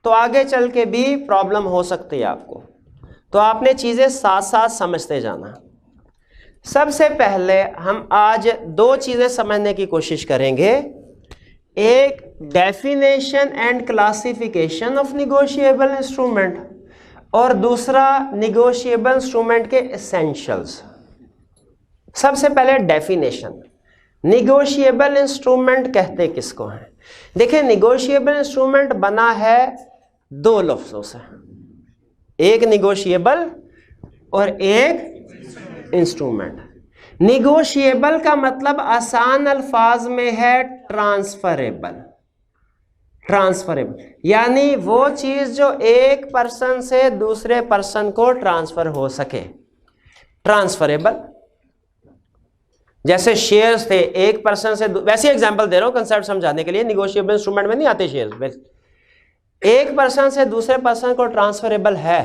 तो आगे चल के भी प्रॉब्लम हो सकती है आपको। तो आपने चीजें साथ साथ समझते जाना। सबसे पहले हम आज 2 चीजें समझने की कोशिश करेंगे, एक definition and classification of negotiable instrument, और दूसरा निगोशिएबल इंस्ट्रूमेंट के एसेंशियल्स। सबसे पहले डेफिनेशन। निगोशिएबल इंस्ट्रूमेंट कहते किसको हैं? देखिए, निगोशिएबल इंस्ट्रूमेंट बना है 2 लफ्जों से, एक निगोशिएबल और एक इंस्ट्रूमेंट। निगोशिएबल का मतलब आसान अल्फाज में है ट्रांसफरेबल। ट्रांसफरेबल यानी वो चीज जो एक पर्सन से दूसरे पर्सन को ट्रांसफर हो सके, ट्रांसफरेबल। जैसे शेयर्स थे, एक पर्सन से, वैसे एग्जांपल दे रहा हूं कंसेप्ट समझाने के लिए, निगोशिएबल इंस्ट्रूमेंट में नहीं आते शेयर्स। एक पर्सन से दूसरे पर्सन को ट्रांसफरेबल है,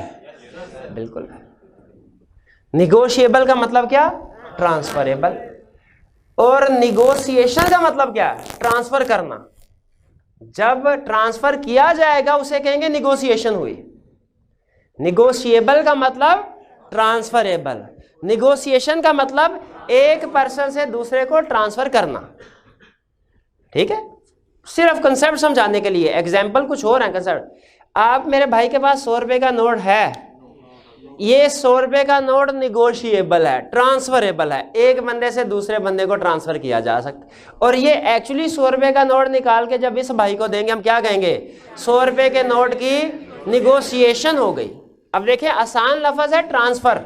बिल्कुल। निगोशिएबल का मतलब क्या? ट्रांसफरेबल। और निगोशिएशन का मतलब क्या है? ट्रांसफर करना। जब ट्रांसफर किया जाएगा उसे कहेंगे निगोशिएशन हुई। निगोशिएबल का मतलब ट्रांसफरेबल, निगोशिएशन का मतलब एक पर्सन से दूसरे को ट्रांसफर करना। ठीक है, सिर्फ कंसेप्ट समझाने के लिए। एग्जाम्पल कुछ और है कंसेप्ट। आप, मेरे भाई के पास 100 रुपए का नोट है, ये 100 रुपए का नोट निगोशिएबल है, ट्रांसफरेबल है, एक बंदे से दूसरे बंदे को ट्रांसफर किया जा सकता। और ये एक्चुअली 100 रुपए का नोट निकाल के जब इस भाई को देंगे, हम क्या कहेंगे? 100 रुपए के नोट की निगोशिएशन हो गई। अब देखिए, आसान लफ्ज है ट्रांसफर,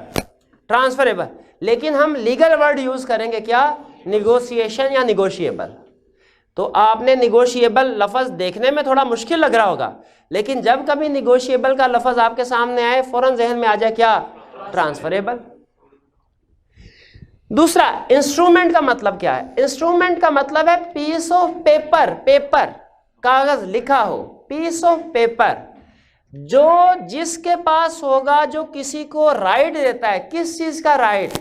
ट्रांसफरेबल, लेकिन हम लीगल वर्ड यूज करेंगे क्या? निगोशिएशन या निगोशिएबल। तो आपने निगोशिएबल लफ्ज देखने में थोड़ा मुश्किल लग रहा होगा, लेकिन जब कभी निगोशिएबल का लफ्ज आपके सामने आए, फौरन जहन में आ जाए क्या? ट्रांसफरेबल। दूसरा, इंस्ट्रूमेंट का मतलब क्या है? इंस्ट्रूमेंट का मतलब है पीस ऑफ पेपर, पेपर, कागज लिखा हो, पीस ऑफ पेपर, जो जिसके पास होगा, जो किसी को राइट देता है। किस चीज का right?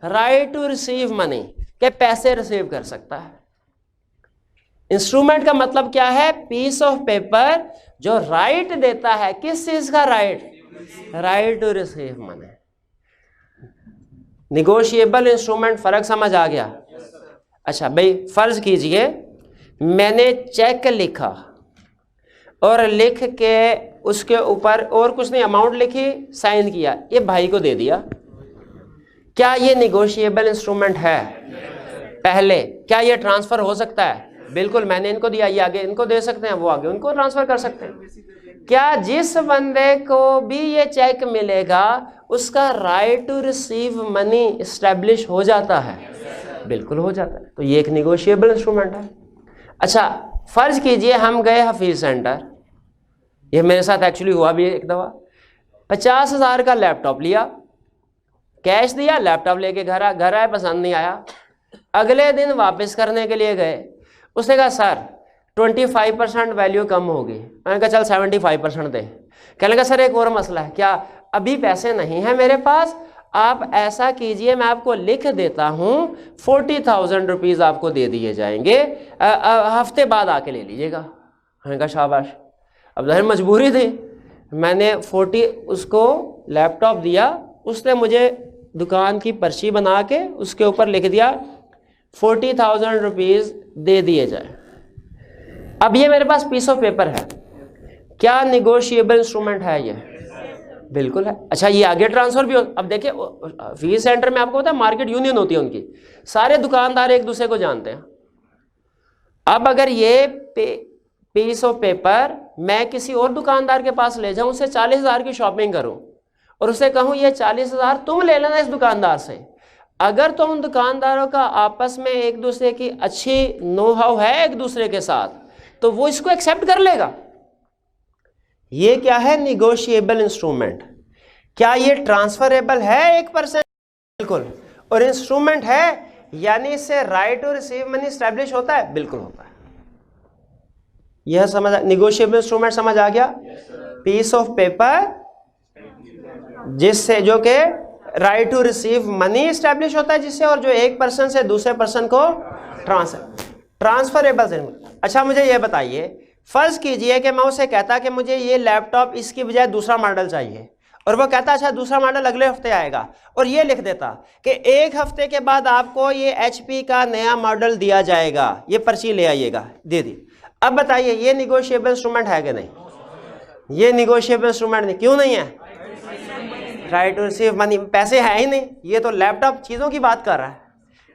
Right to receive money, के पैसे रिसीव कर सकता है। इंस्ट्रूमेंट का मतलब क्या है? पीस ऑफ पेपर जो राइट देता है। किस चीज का right? Right to receive money. Negotiable instrument, फर्क समझ आ गया? अच्छा भाई, फर्ज कीजिए मैंने चेक लिखा और लिख के उसके ऊपर और कुछ नहीं, अमाउंट लिखी, साइन किया, ये भाई को दे दिया। क्या ये निगोशिएबल इंस्ट्रूमेंट है? पहले, क्या ये ट्रांसफर हो सकता है? बिल्कुल। मैंने इनको दिया, ये आगे इनको दे सकते हैं, वो आगे उनको ट्रांसफर कर सकते हैं। क्या जिस बंदे को भी ये चेक मिलेगा उसका right to receive money establish हो जाता है? बिल्कुल हो जाता है। तो ये एक निगोशिएबल इंस्ट्रूमेंट है। अच्छा, फर्ज कीजिए हम गए हफीज सेंटर, ये मेरे साथ एक्चुअली हुआ भी एक दफा। 50,000 का लैपटॉप लिया, कैश दिया, लैपटॉप लेके घर आए, पसंद नहीं आया। अगले दिन वापस करने के लिए गए, उसने कहा सर 25% वैल्यू कम होगी। मैंने कहा चल 75% दे। कहने लगा सर एक और मसला है। क्या? अभी पैसे नहीं है मेरे पास, आप ऐसा कीजिए मैं आपको लिख देता हूँ 40,000 रुपीज़ आपको दे दिए जाएंगे, हफ्ते बाद आके ले लीजिएगा। मैंने कहा शाबाश। अब ज़ाहिर मजबूरी थी, मैंने 40 उसको लैपटॉप दिया, उसने मुझे दुकान की पर्ची बना के उसके ऊपर लिख दिया 40,000 रुपीज़ दे दिए जाए। अब ये मेरे पास पीस ऑफ पेपर है, क्या निगोशिएबल इंस्ट्रूमेंट है ये? बिल्कुल है। अच्छा ये आगे ट्रांसफर भी हो। अब देखिए फीस सेंटर में आपको पता है मार्केट यूनियन होती है उनकी, सारे दुकानदार एक दूसरे को जानते हैं। अब अगर ये पीस ऑफ पेपर मैं किसी और दुकानदार के पास ले जाऊं, उससे 40,000 की शॉपिंग करूं और उसे कहूं ये 40,000 तुम ले लेना इस दुकानदार से, अगर तुम दुकानदारों का आपस में एक दूसरे की अच्छी नो हाउ है एक दूसरे के साथ, तो वो इसको एक्सेप्ट कर लेगा। ये क्या है? Negotiable instrument. क्या ये ट्रांसफरेबल है 1%? बिल्कुल। और इंस्ट्रूमेंट है यानी इससे right to receive money establish होता है? बिल्कुल होता है। यह समझ, निगोशिएबल इंस्ट्रूमेंट समझ आ गया? पीस ऑफ पेपर जिससे जो कि right to receive money establish होता है जिससे, और जो एक पर्सन से दूसरे पर्सन को ट्रांसफरेबल। अच्छा मुझे ये बताइए, फर्ज कीजिए कि मैं उसे कहता कि मुझे ये लैपटॉप इसकी बजाय दूसरा मॉडल चाहिए, और वो कहता अच्छा दूसरा मॉडल अगले हफ्ते आएगा, और ये लिख देता कि 1 हफ्ते के बाद आपको ये HP का नया मॉडल दिया जाएगा, ये पर्ची ले आइएगा, दे दी। अब बताइए ये निगोशिएबल इंस्ट्रूमेंट है कि नहीं? ये निगोशिएबल इंस्ट्रूमेंट नहीं। क्यों नहीं है? राइट टू रिसीव मनी, पैसे है ही नहीं, ये तो लैपटॉप चीज़ों की बात कर रहा है।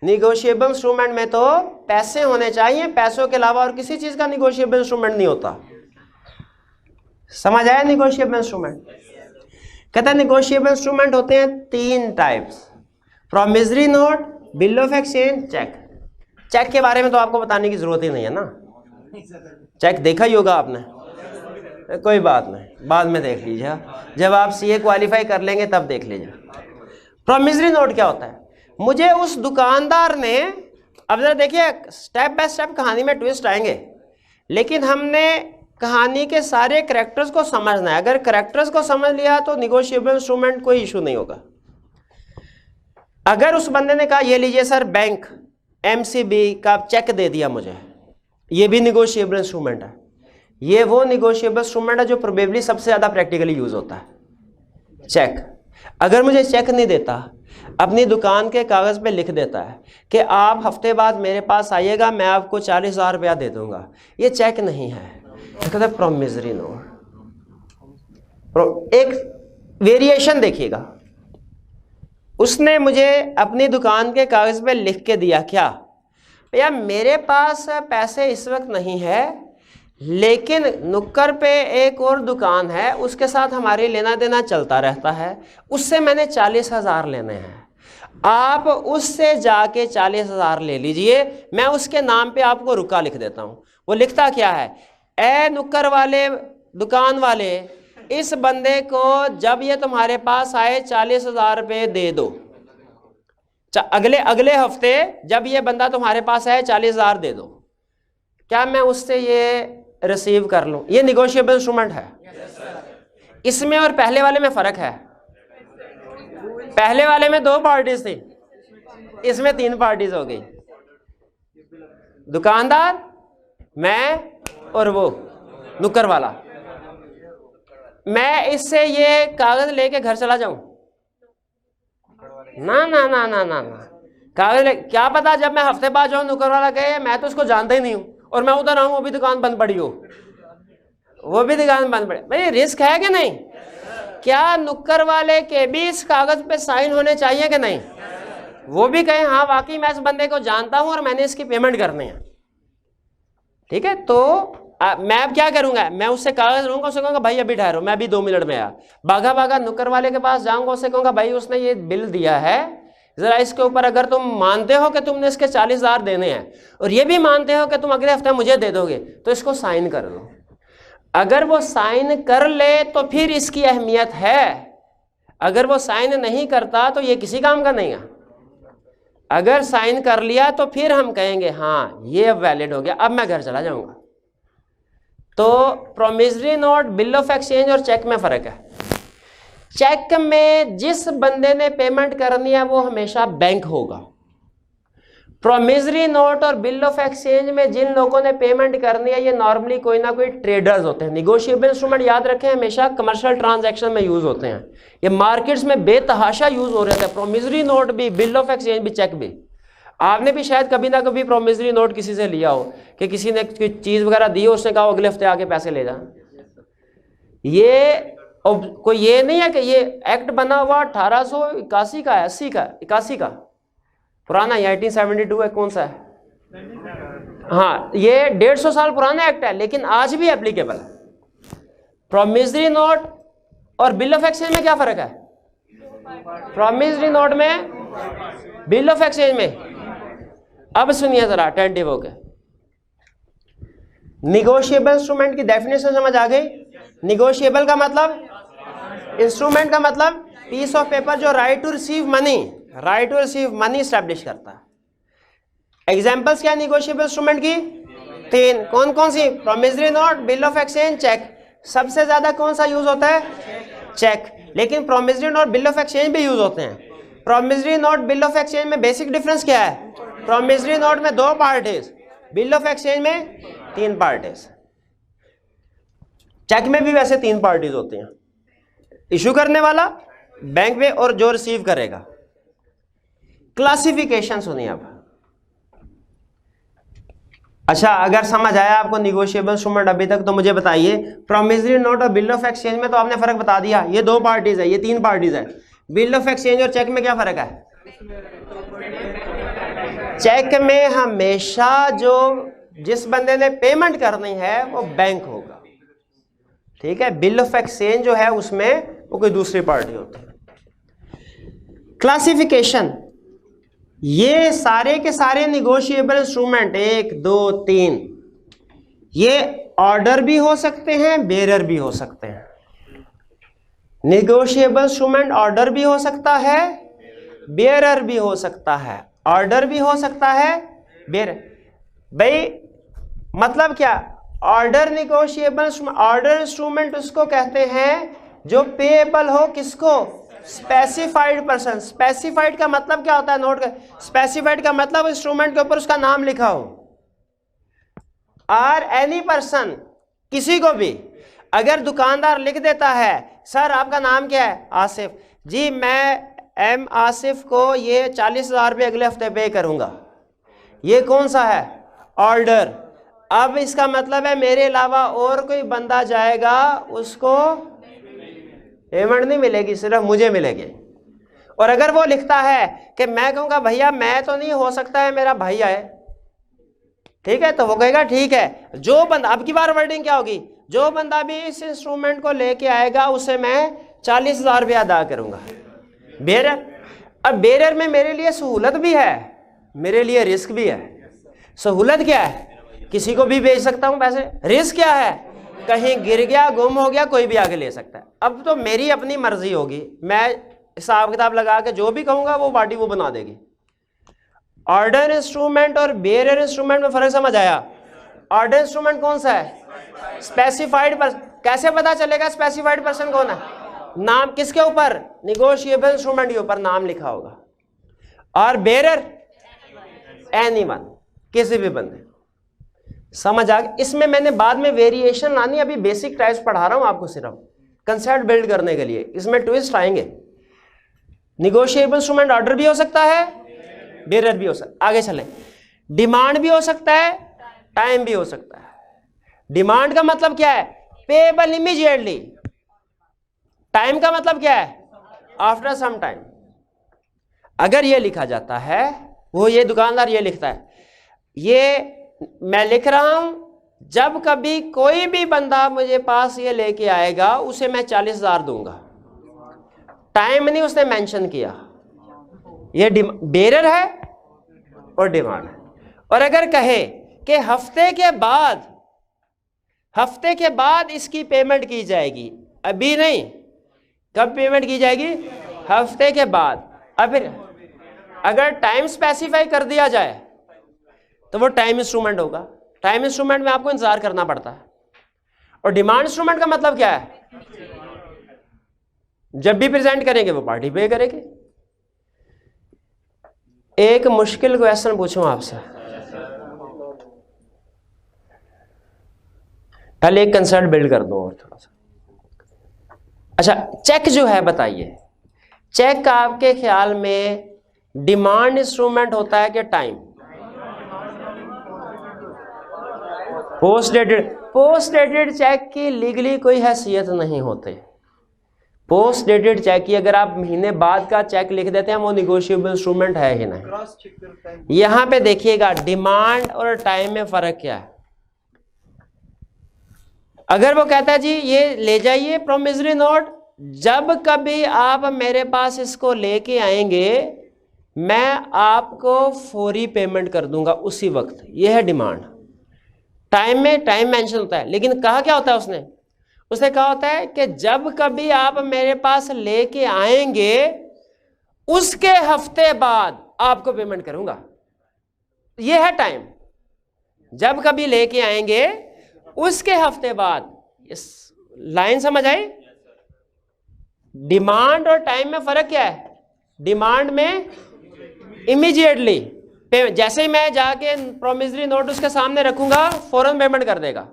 निगोशिएबल इंस्ट्रूमेंट में तो पैसे होने चाहिए, पैसों के अलावा और किसी चीज़ का निगोशिएबल इंस्ट्रूमेंट नहीं होता। समझ आया? निगोशिएबल इंस्ट्रूमेंट कहता है निगोशिएबल इंस्ट्रूमेंट होते हैं 3 types, promissory note, bill of exchange, cheque. Cheque के बारे में तो आपको बताने की जरूरत ही नहीं है ना, चेक देखा ही होगा आपने। कोई बात नहीं, बाद में देख लीजिए, जब आप CA क्वालिफाई कर लेंगे तब देख लीजिए। प्रॉमिसरी नोट क्या होता है? मुझे उस दुकानदार ने, अब जरा देखिए स्टेप बाय स्टेप कहानी में ट्विस्ट आएंगे, लेकिन हमने कहानी के सारे करैक्टर्स को समझना है। अगर करैक्टर्स को समझ लिया तो निगोशिएबल इंस्ट्रूमेंट कोई इशू नहीं होगा। अगर उस बंदे ने कहा ये लीजिए सर बैंक MCB का चेक दे दिया मुझे, ये भी निगोशिएबल इंस्ट्रूमेंट है। ये वो निगोशिएबल इंस्ट्रूमेंट है जो प्रोबेबली सबसे ज़्यादा प्रैक्टिकली यूज होता है, चेक। अगर मुझे चेक नहीं देता, अपनी दुकान के कागज़ पे लिख देता है कि आप हफ्ते बाद मेरे पास आइएगा, मैं आपको 40,000 रुपया दे दूंगा, ये चेक नहीं है, कहते हैं प्रॉमिसरी नोट। एक वेरिएशन देखिएगा, उसने मुझे अपनी दुकान के कागज़ पे लिख के दिया क्या, भैया मेरे पास पैसे इस वक्त नहीं है, लेकिन नुक्कर पे एक और दुकान है, उसके साथ हमारी लेना देना चलता रहता है, उससे मैंने 40,000 लेने हैं, आप उससे जाके 40,000 ले लीजिए, मैं उसके नाम पे आपको रुका लिख देता हूँ। वो लिखता क्या है, ए नुक्कर वाले दुकान वाले, इस बंदे को जब ये तुम्हारे पास आए 40,000 रुपये दे दो, अगले हफ्ते जब ये बंदा तुम्हारे पास आए 40,000 दे दो, क्या मैं उससे ये रिसीव कर लूं? ये निगोशिएबल इंस्ट्रूमेंट है। इसमें और पहले वाले में फर्क है। पहले वाले में 2 पार्टीज थी, इसमें 3 पार्टीज हो गई, दुकानदार, मैं और वो नुक्कर वाला। मैं इससे ये कागज लेके घर चला जाऊं? ना ना ना ना ना ना, कागज क्या पता जब मैं हफ्ते बाद जाऊं नुक्कर वाला कहे मैं तो उसको जानता ही नहीं हूं, और मैं उधर आऊं वो भी दुकान बंद पड़ी हो, वो भी दुकान बंद पड़ी। भाई रिस्क है कि नहीं? क्या नुक्कर वाले के भी इस कागज पे साइन होने चाहिए कि नहीं? वो भी कहे हाँ वाकई मैं इस बंदे को जानता हूं और मैंने इसकी पेमेंट करनी है, ठीक है। तो मैं अब क्या करूंगा, मैं उससे कागज लूंगा, उससे कहूंगा भाई अभी ठहरो, मैं अभी 2 मिनट में आया, भागा भागा नुक्कर वाले के पास जाऊंगा, उससे कहूंगा भाई उसने ये बिल दिया है, जरा इसके ऊपर अगर तुम मानते हो कि तुमने इसके 40,000 देने हैं और ये भी मानते हो कि तुम अगले हफ्ते मुझे दे दोगे, तो इसको साइन कर लो। अगर वो साइन कर ले तो फिर इसकी अहमियत है, अगर वो साइन नहीं करता तो ये किसी काम का नहीं है। अगर साइन कर लिया तो फिर हम कहेंगे हाँ ये अब वैलिड हो गया, अब मैं घर चला जाऊंगा। तो promissory note, bill of exchange और चेक में फ़र्क है। चेक में जिस बंदे ने पेमेंट करनी है वो हमेशा बैंक होगा। प्रोमिसरी नोट और बिल ऑफ एक्सचेंज में जिन लोगों ने पेमेंट करनी है ये नॉर्मली कोई ना कोई ट्रेडर्स होते हैं। निगोशिएबल इंस्ट्रूमेंट याद रखें हमेशा कमर्शियल ट्रांजैक्शन में यूज होते हैं। ये मार्केट्स में बेतहाशा यूज हो रहे थे, प्रोमिसरी नोट भी, बिल ऑफ एक्सचेंज भी, चेक भी। आपने भी शायद कभी ना कभी प्रोमिसरी नोट किसी से लिया हो कि किसी ने कोई चीज़ वगैरह दी हो, उसने कहा अगले हफ्ते आके पैसे ले जा। ये कोई ये नहीं है कि ये एक्ट बना हुआ 1881 का है, 80 का, 81 का, पुराना है, 1872 है, कौन सा है? हाँ, ये 150 साल पुराना एक्ट है लेकिन आज भी एप्लीकेबल है। प्रोमिसरी नोट और बिल ऑफ एक्सचेंज में क्या फर्क है? प्रोमिसरी नोट में, बिल ऑफ एक्सचेंज में। अब सुनिए जरा अटेंटिव होके, निगोशिएबल इंस्ट्रूमेंट की डेफिनेशन समझ आ गई? निगोशिएबल का मतलब, इंस्ट्रूमेंट का मतलब पीस ऑफ पेपर जो right to receive money, right to receive money establish करता है। एग्जांपल्स क्या है निगोशिएबल इंस्ट्रूमेंट की? 3। कौन कौन सी? Promissory note, bill of exchange, cheque. सबसे ज्यादा कौन सा यूज होता है? चेक। लेकिन promissory note, bill of exchange भी यूज होते हैं। Promissory note, bill of exchange में बेसिक डिफरेंस क्या है? प्रोमिसरी नोट में 2 पार्टीज, बिल ऑफ एक्सचेंज में 3 पार्टीज। चेक में भी वैसे 3 पार्टीज होती हैं, इशू करने वाला, बैंक में, और जो रिसीव करेगा। क्लासिफिकेशन सुनिए अब। अच्छा, अगर समझ आया आपको निगोशिएबल इंस्ट्रूमेंट अभी तक, तो मुझे बताइए प्रोमिसरी नोट और बिल ऑफ एक्सचेंज में तो आपने फर्क बता दिया, ये 2 पार्टीज है, ये 3 पार्टीज है। बिल ऑफ एक्सचेंज और चेक में क्या फर्क है? चेक में हमेशा जो जिस बंदे ने पेमेंट करनी है वो बैंक होगा, ठीक है। बिल ऑफ एक्सचेंज जो है उसमें वो कोई दूसरी पार्टी होती है। क्लासिफिकेशन, ये सारे के सारे निगोशिएबल इंस्ट्रूमेंट 1, 2, 3 ये ऑर्डर भी हो सकते हैं, बेरर भी हो सकते हैं। निगोशिएबल इंस्ट्रूमेंट ऑर्डर भी हो सकता है, बेरर भी हो सकता है। ऑर्डर भी हो सकता है, बेरर। भाई मतलब क्या? ऑर्डर निगोशिएबल, ऑर्डर इंस्ट्रूमेंट उसको कहते हैं जो पेएबल हो, किसको? Specified person. स्पेसिफाइड का मतलब क्या होता है? नोट कर, स्पेसिफाइड का मतलब इंस्ट्रूमेंट के ऊपर उसका नाम लिखा हो। और एनी पर्सन, किसी को भी, अगर दुकानदार लिख देता है सर आपका नाम क्या है? आसिफ जी, मैं एम आसिफ को ये 40,000 रुपये अगले हफ्ते पे करूंगा, ये कौन सा है? ऑर्डर। अब इसका मतलब है मेरे अलावा और कोई बंदा जाएगा उसको पेमेंट नहीं मिलेगी, सिर्फ मुझे मिलेगी। और अगर वो लिखता है कि मैं कहूँगा भैया मैं तो नहीं, हो सकता है मेरा भाई आए, ठीक है, तो वो कहेगा ठीक है। जो बंदा, अब की बार वर्डिंग क्या होगी? जो बंदा भी इस इंस्ट्रूमेंट को लेके आएगा उसे मैं 40,000 रुपया अदा करूँगा। बेरर, अब बेरर में मेरे लिए सहूलत भी है, मेरे लिए रिस्क भी है। सहूलत क्या है? किसी को भी भेज सकता हूँ पैसे। रिस्क क्या है? कहीं गिर गया, गुम हो गया, कोई भी आगे ले सकता है। अब तो मेरी अपनी मर्जी होगी, मैं हिसाब किताब लगा के जो भी कहूँगा वो पार्टी वो बना देगी। ऑर्डर इंस्ट्रूमेंट और बेरर इंस्ट्रूमेंट में फर्क समझ आया? ऑर्डर इंस्ट्रूमेंट कौन सा है? Specified person. कैसे पता चलेगा स्पेसिफाइड पर्सन कौन है? नाम किसके ऊपर? निगोशिएबल इंस्ट्रूमेंट के ऊपर नाम लिखा होगा। और बेरर, एनीवन, किसी भी बंदे। समझ आ गया? इसमें मैंने बाद में वेरिएशन लानी, अभी बेसिक टाइप्स पढ़ा रहा हूं आपको सिर्फ कंसेप्ट बिल्ड करने के लिए। इसमें ट्विस्ट आएंगे। निगोशिएबल इंस्ट्रूमेंट ऑर्डर भी हो सकता है, बेरर भी हो सकता है। आगे चलें। डिमांड भी हो सकता है, टाइम भी हो सकता है। डिमांड का मतलब क्या है? Payable immediately. टाइम का मतलब क्या है? After some time. अगर ये लिखा जाता है, वो ये दुकानदार ये लिखता है, ये मैं लिख रहा हूं जब कभी कोई भी बंदा मुझे पास ये लेके आएगा उसे मैं 40,000 दूंगा। टाइम नहीं उसने मेंशन किया, ये बेरर है और डिमांड है। और अगर कहे कि हफ्ते के बाद इसकी पेमेंट की जाएगी, अभी नहीं, कब पेमेंट की जाएगी? हफ्ते के बाद। अब फिर अगर टाइम स्पेसिफाई कर दिया जाए तो वो टाइम इंस्ट्रूमेंट होगा। टाइम इंस्ट्रूमेंट में आपको इंतजार करना पड़ता है। और डिमांड इंस्ट्रूमेंट का मतलब क्या है? जब भी प्रेजेंट करेंगे वो पार्टी पे करेगी। एक मुश्किल क्वेश्चन पूछूं आपसे, पहले एक कंसेप्ट बिल्ड कर दो और थोड़ा सा। अच्छा, चेक जो है बताइए, चेक आपके ख्याल में डिमांड इंस्ट्रूमेंट होता है कि टाइम? पोस्ट डेटेड चेक की लीगली कोई हैसियत नहीं होती। पोस्ट डेटेड चेक की अगर आप महीने बाद का चेक लिख देते हैं वो निगोशिएबल इंस्ट्रूमेंट है ही नहीं। यहां पे देखिएगा डिमांड और टाइम में फर्क क्या है। अगर वो कहता है जी ये ले जाइए प्रोमिसरी नोट, जब कभी आप मेरे पास इसको लेके आएंगे मैं आपको फौरी पेमेंट कर दूंगा उसी वक्त, ये है डिमांड। टाइम में टाइम मेंशन होता है, लेकिन कहा क्या होता है उसने कहा होता है कि जब कभी आप मेरे पास लेके आएंगे उसके हफ्ते बाद आपको पेमेंट करूंगा, ये है टाइम। जब कभी लेके आएंगे उसके हफ्ते बाद। इस लाइन समझ आई? डिमांड और टाइम में फर्क क्या है? डिमांड में इमीडिएटली पेमेंट, जैसे ही मैं जाके प्रोमिसरी नोट उसके सामने रखूंगा फौरन पेमेंट कर देगा।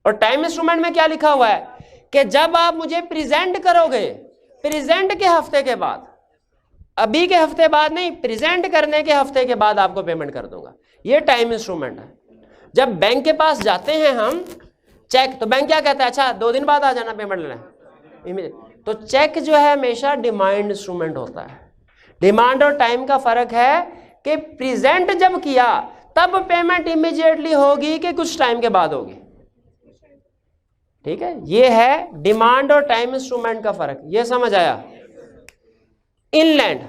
और टाइम इंस्ट्रूमेंट में क्या लिखा हुआ है कि जब आप मुझे प्रेजेंट करोगे, प्रेजेंट के हफ्ते के बाद, अभी के हफ्ते बाद नहीं, प्रेजेंट करने के हफ्ते के बाद आपको पेमेंट कर दूंगा। ये टाइम इंस्ट्रूमेंट है। जब बैंक के पास जाते हैं हम चेक, तो बैंक क्या कहता है? अच्छा 2 दिन बाद आ जाना पेमेंट लेना। तो चेक जो है हमेशा डिमांड इंस्ट्रूमेंट होता है। डिमांड और टाइम का फर्क है कि प्रेजेंट जब किया तब पेमेंट इमीडिएटली होगी कि कुछ टाइम के बाद होगी। ठीक है, ये है डिमांड और टाइम इंस्ट्रूमेंट का फर्क। ये समझ आया? इनलैंड,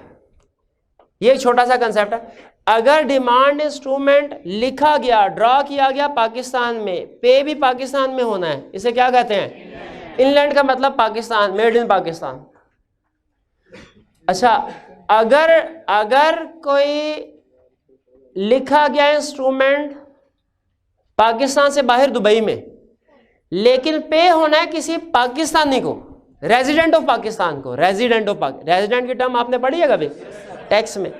ये एक छोटा सा कंसेप्ट है। अगर डिमांड इंस्ट्रूमेंट लिखा गया, ड्रॉ किया गया पाकिस्तान में, पे भी पाकिस्तान में होना है, इसे क्या कहते हैं? इनलैंड का मतलब पाकिस्तान, मेड इन पाकिस्तान। अच्छा, अगर कोई लिखा गया इंस्ट्रूमेंट पाकिस्तान से बाहर दुबई में, लेकिन पे होना है किसी पाकिस्तानी को, रेजिडेंट ऑफ पाकिस्तान को, रेजिडेंट की टर्म आपने पढ़ी है कभी टैक्स में,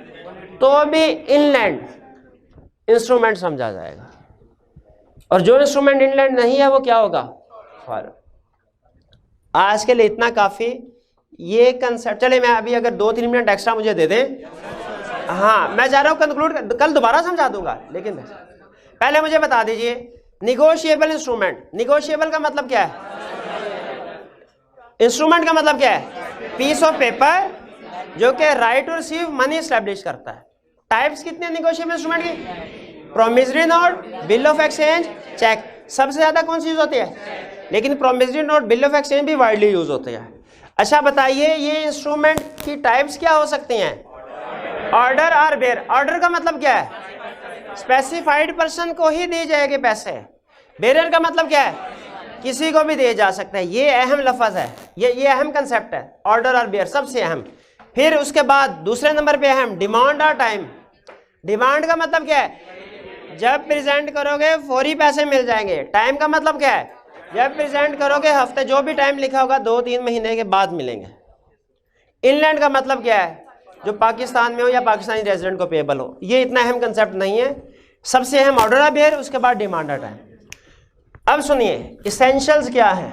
तो भी इनलैंड इंस्ट्रूमेंट समझा जाएगा। और जो इंस्ट्रूमेंट इनलैंड नहीं है वो क्या होगा? फॉरेन। आज के लिए इतना काफी। ये कंसेप्ट चले, मैं अभी अगर 2-3 मिनट एक्स्ट्रा मुझे दे दें, हाँ मैं जा रहा हूँ कंक्लूड, कल दोबारा समझा दूंगा, लेकिन पहले मुझे बता दीजिए निगोशिएबल इंस्ट्रूमेंट। निगोशिएबल का मतलब क्या है? इंस्ट्रूमेंट का मतलब क्या है? पीस ऑफ पेपर जो कि right to receive money establish करता है। टाइप्स कितने निगोशिएबल इंस्ट्रूमेंट की? Promissory note, bill of exchange, cheque. सबसे ज्यादा कौन सी यूज होती है? लेकिन promissory note, bill of exchange भी वाइडली यूज होते हैं। अच्छा बताइए ये इंस्ट्रूमेंट की टाइप्स क्या हो सकती हैं? ऑर्डर और बेयर। ऑर्डर का मतलब क्या है? स्पेसिफाइड पर्सन को ही दिए जाएंगे पैसे। बेयर का मतलब क्या है? किसी को भी दिए जा सकते हैं। ये अहम लफ्ज है, ये अहम कंसेप्ट है, ऑर्डर और बेयर सबसे अहम। फिर उसके बाद दूसरे नंबर पे अहम डिमांड और टाइम। डिमांड का मतलब क्या है? जब प्रेजेंट करोगे फौरी पैसे मिल जाएंगे। टाइम का मतलब क्या है? जब प्रेजेंट करोगे हफ्ते, जो भी टाइम लिखा होगा 2-3 महीने के बाद मिलेंगे। इनलैंड का मतलब क्या है? जो पाकिस्तान में हो या पाकिस्तानी रेजिडेंट को पेबल हो। ये इतना अहम कंसेप्ट नहीं है। सबसे अहम ऑर्डर ऑफ बेयर, उसके बाद डिमांड और टाइम। अब सुनिए इसेंशियल्स क्या है।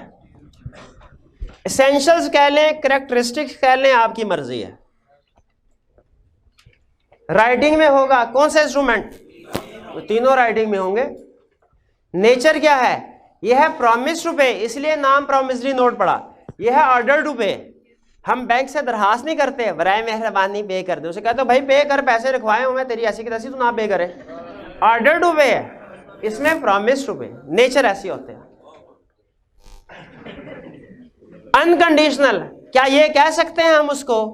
इसेंशियल्स कह लें, कैरेक्टरिस्टिक्स कह लें, आपकी मर्जी है। राइटिंग में होगा कौन सा इंस्ट्रूमेंट? तो तीनों राइटिंग में होंगे। नेचर क्या है? यह है प्रॉमिस टू पे, इसलिए नाम प्रोमिसरी नोट पड़ा। यह है ऑर्डर टू पे। हम बैंक से दरखास्त नहीं करते बराए मेहरबानी पे कर दो, उसे कहते हो भाई पे कर, पैसे रखवाए हूं मैं तेरी ऐसी की तैसी, तू ना पे करे। ऑर्डर टू पे है, इसमें प्रॉमिस टू पे। नेचर ऐसी होते हैं। अनकंडीशनल, क्या ये कह सकते हैं हम उसको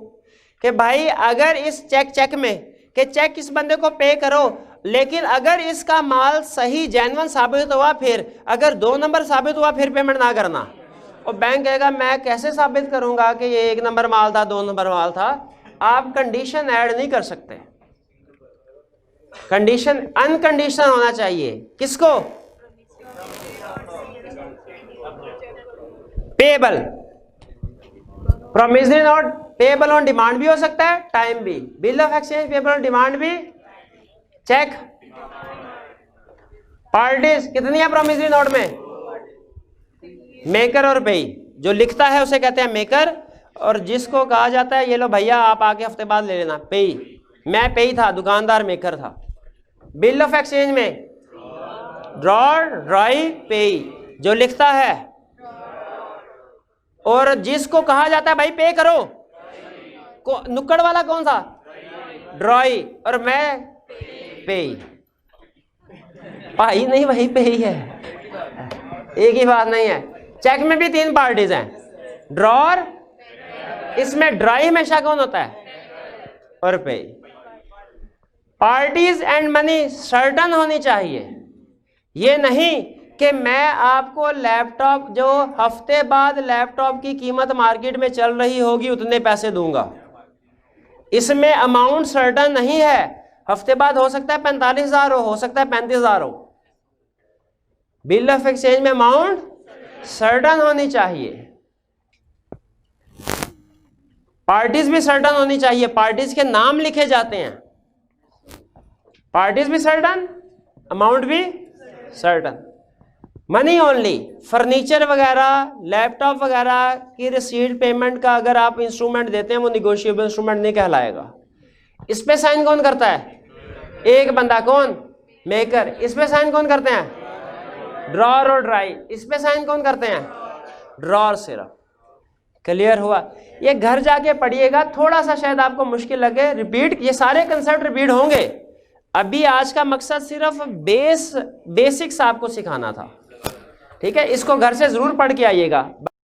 कि भाई अगर इस चेक में कि चेक इस बंदे को पे करो, लेकिन अगर इसका माल सही जेन्युइन साबित हुआ, फिर अगर 2 नंबर साबित हुआ फिर पेमेंट ना करना। और बैंक कहेगा मैं कैसे साबित करूंगा कि ये 1 नंबर माल था, 2 नंबर माल था। आप कंडीशन ऐड नहीं कर सकते। कंडीशन अनकंडीशनल होना चाहिए। किसको? Payable, promissory note payable on demand भी हो सकता है, टाइम भी। Bill of exchange payable on demand भी, चेक। पार्टीज कितनी है प्रोमिसरी नोट में? मेकर और पेई। जो लिखता है उसे कहते हैं मेकर, और जिसको कहा जाता है ये लो भैया आप आके हफ्ते बाद ले लेना, पेई। मैं पेई था, दुकानदार मेकर था। बिल ऑफ एक्सचेंज में ड्रॉर, ड्राई, पेई। जो लिखता है और जिसको कहा जाता है भाई पे करो, नुक्कड़ वाला कौन सा? ड्राई, और मैं पेई। भाई नहीं, वही पेई है, एक ही बात नहीं है। चेक में भी 3 पार्टीज हैं, ड्रॉर, इसमें ड्राई हमेशा कौन होता है? और पेई। पार्टीज एंड मनी सर्टन होनी चाहिए। ये नहीं कि मैं आपको लैपटॉप, जो हफ्ते बाद लैपटॉप की कीमत मार्केट में चल रही होगी उतने पैसे दूंगा, इसमें अमाउंट सर्टन नहीं है। हफ्ते बाद हो सकता है 45,000 हो सकता है 35,000 हो। बिल ऑफ एक्सचेंज में अमाउंट सर्टन होनी चाहिए। पार्टीज भी सर्टन होनी चाहिए, पार्टीज के नाम लिखे जाते हैं। पार्टीज भी सर्टन, अमाउंट भी सर्टन। मनी ओनली, फर्नीचर वगैरह, लैपटॉप वगैरह की रिसीट पेमेंट का अगर आप इंस्ट्रूमेंट देते हैं वो निगोशिएबल इंस्ट्रूमेंट नहीं कहलाएगा। इस पे साइन कौन करता है? एक बंदा, कौन? मेकर। इस पे साइन कौन करते हैं? ड्रॉर और ड्राई। इस पे साइन कौन करते हैं? ड्रॉर सिर्फ। क्लियर हुआ? ये घर जाके पढ़िएगा, थोड़ा सा शायद आपको मुश्किल लगे, रिपीट, ये सारे कंसेप्ट रिपीट होंगे। अभी आज का मकसद सिर्फ बेसिक्स आपको सिखाना था, ठीक है? इसको घर से जरूर पढ़ के आइएगा।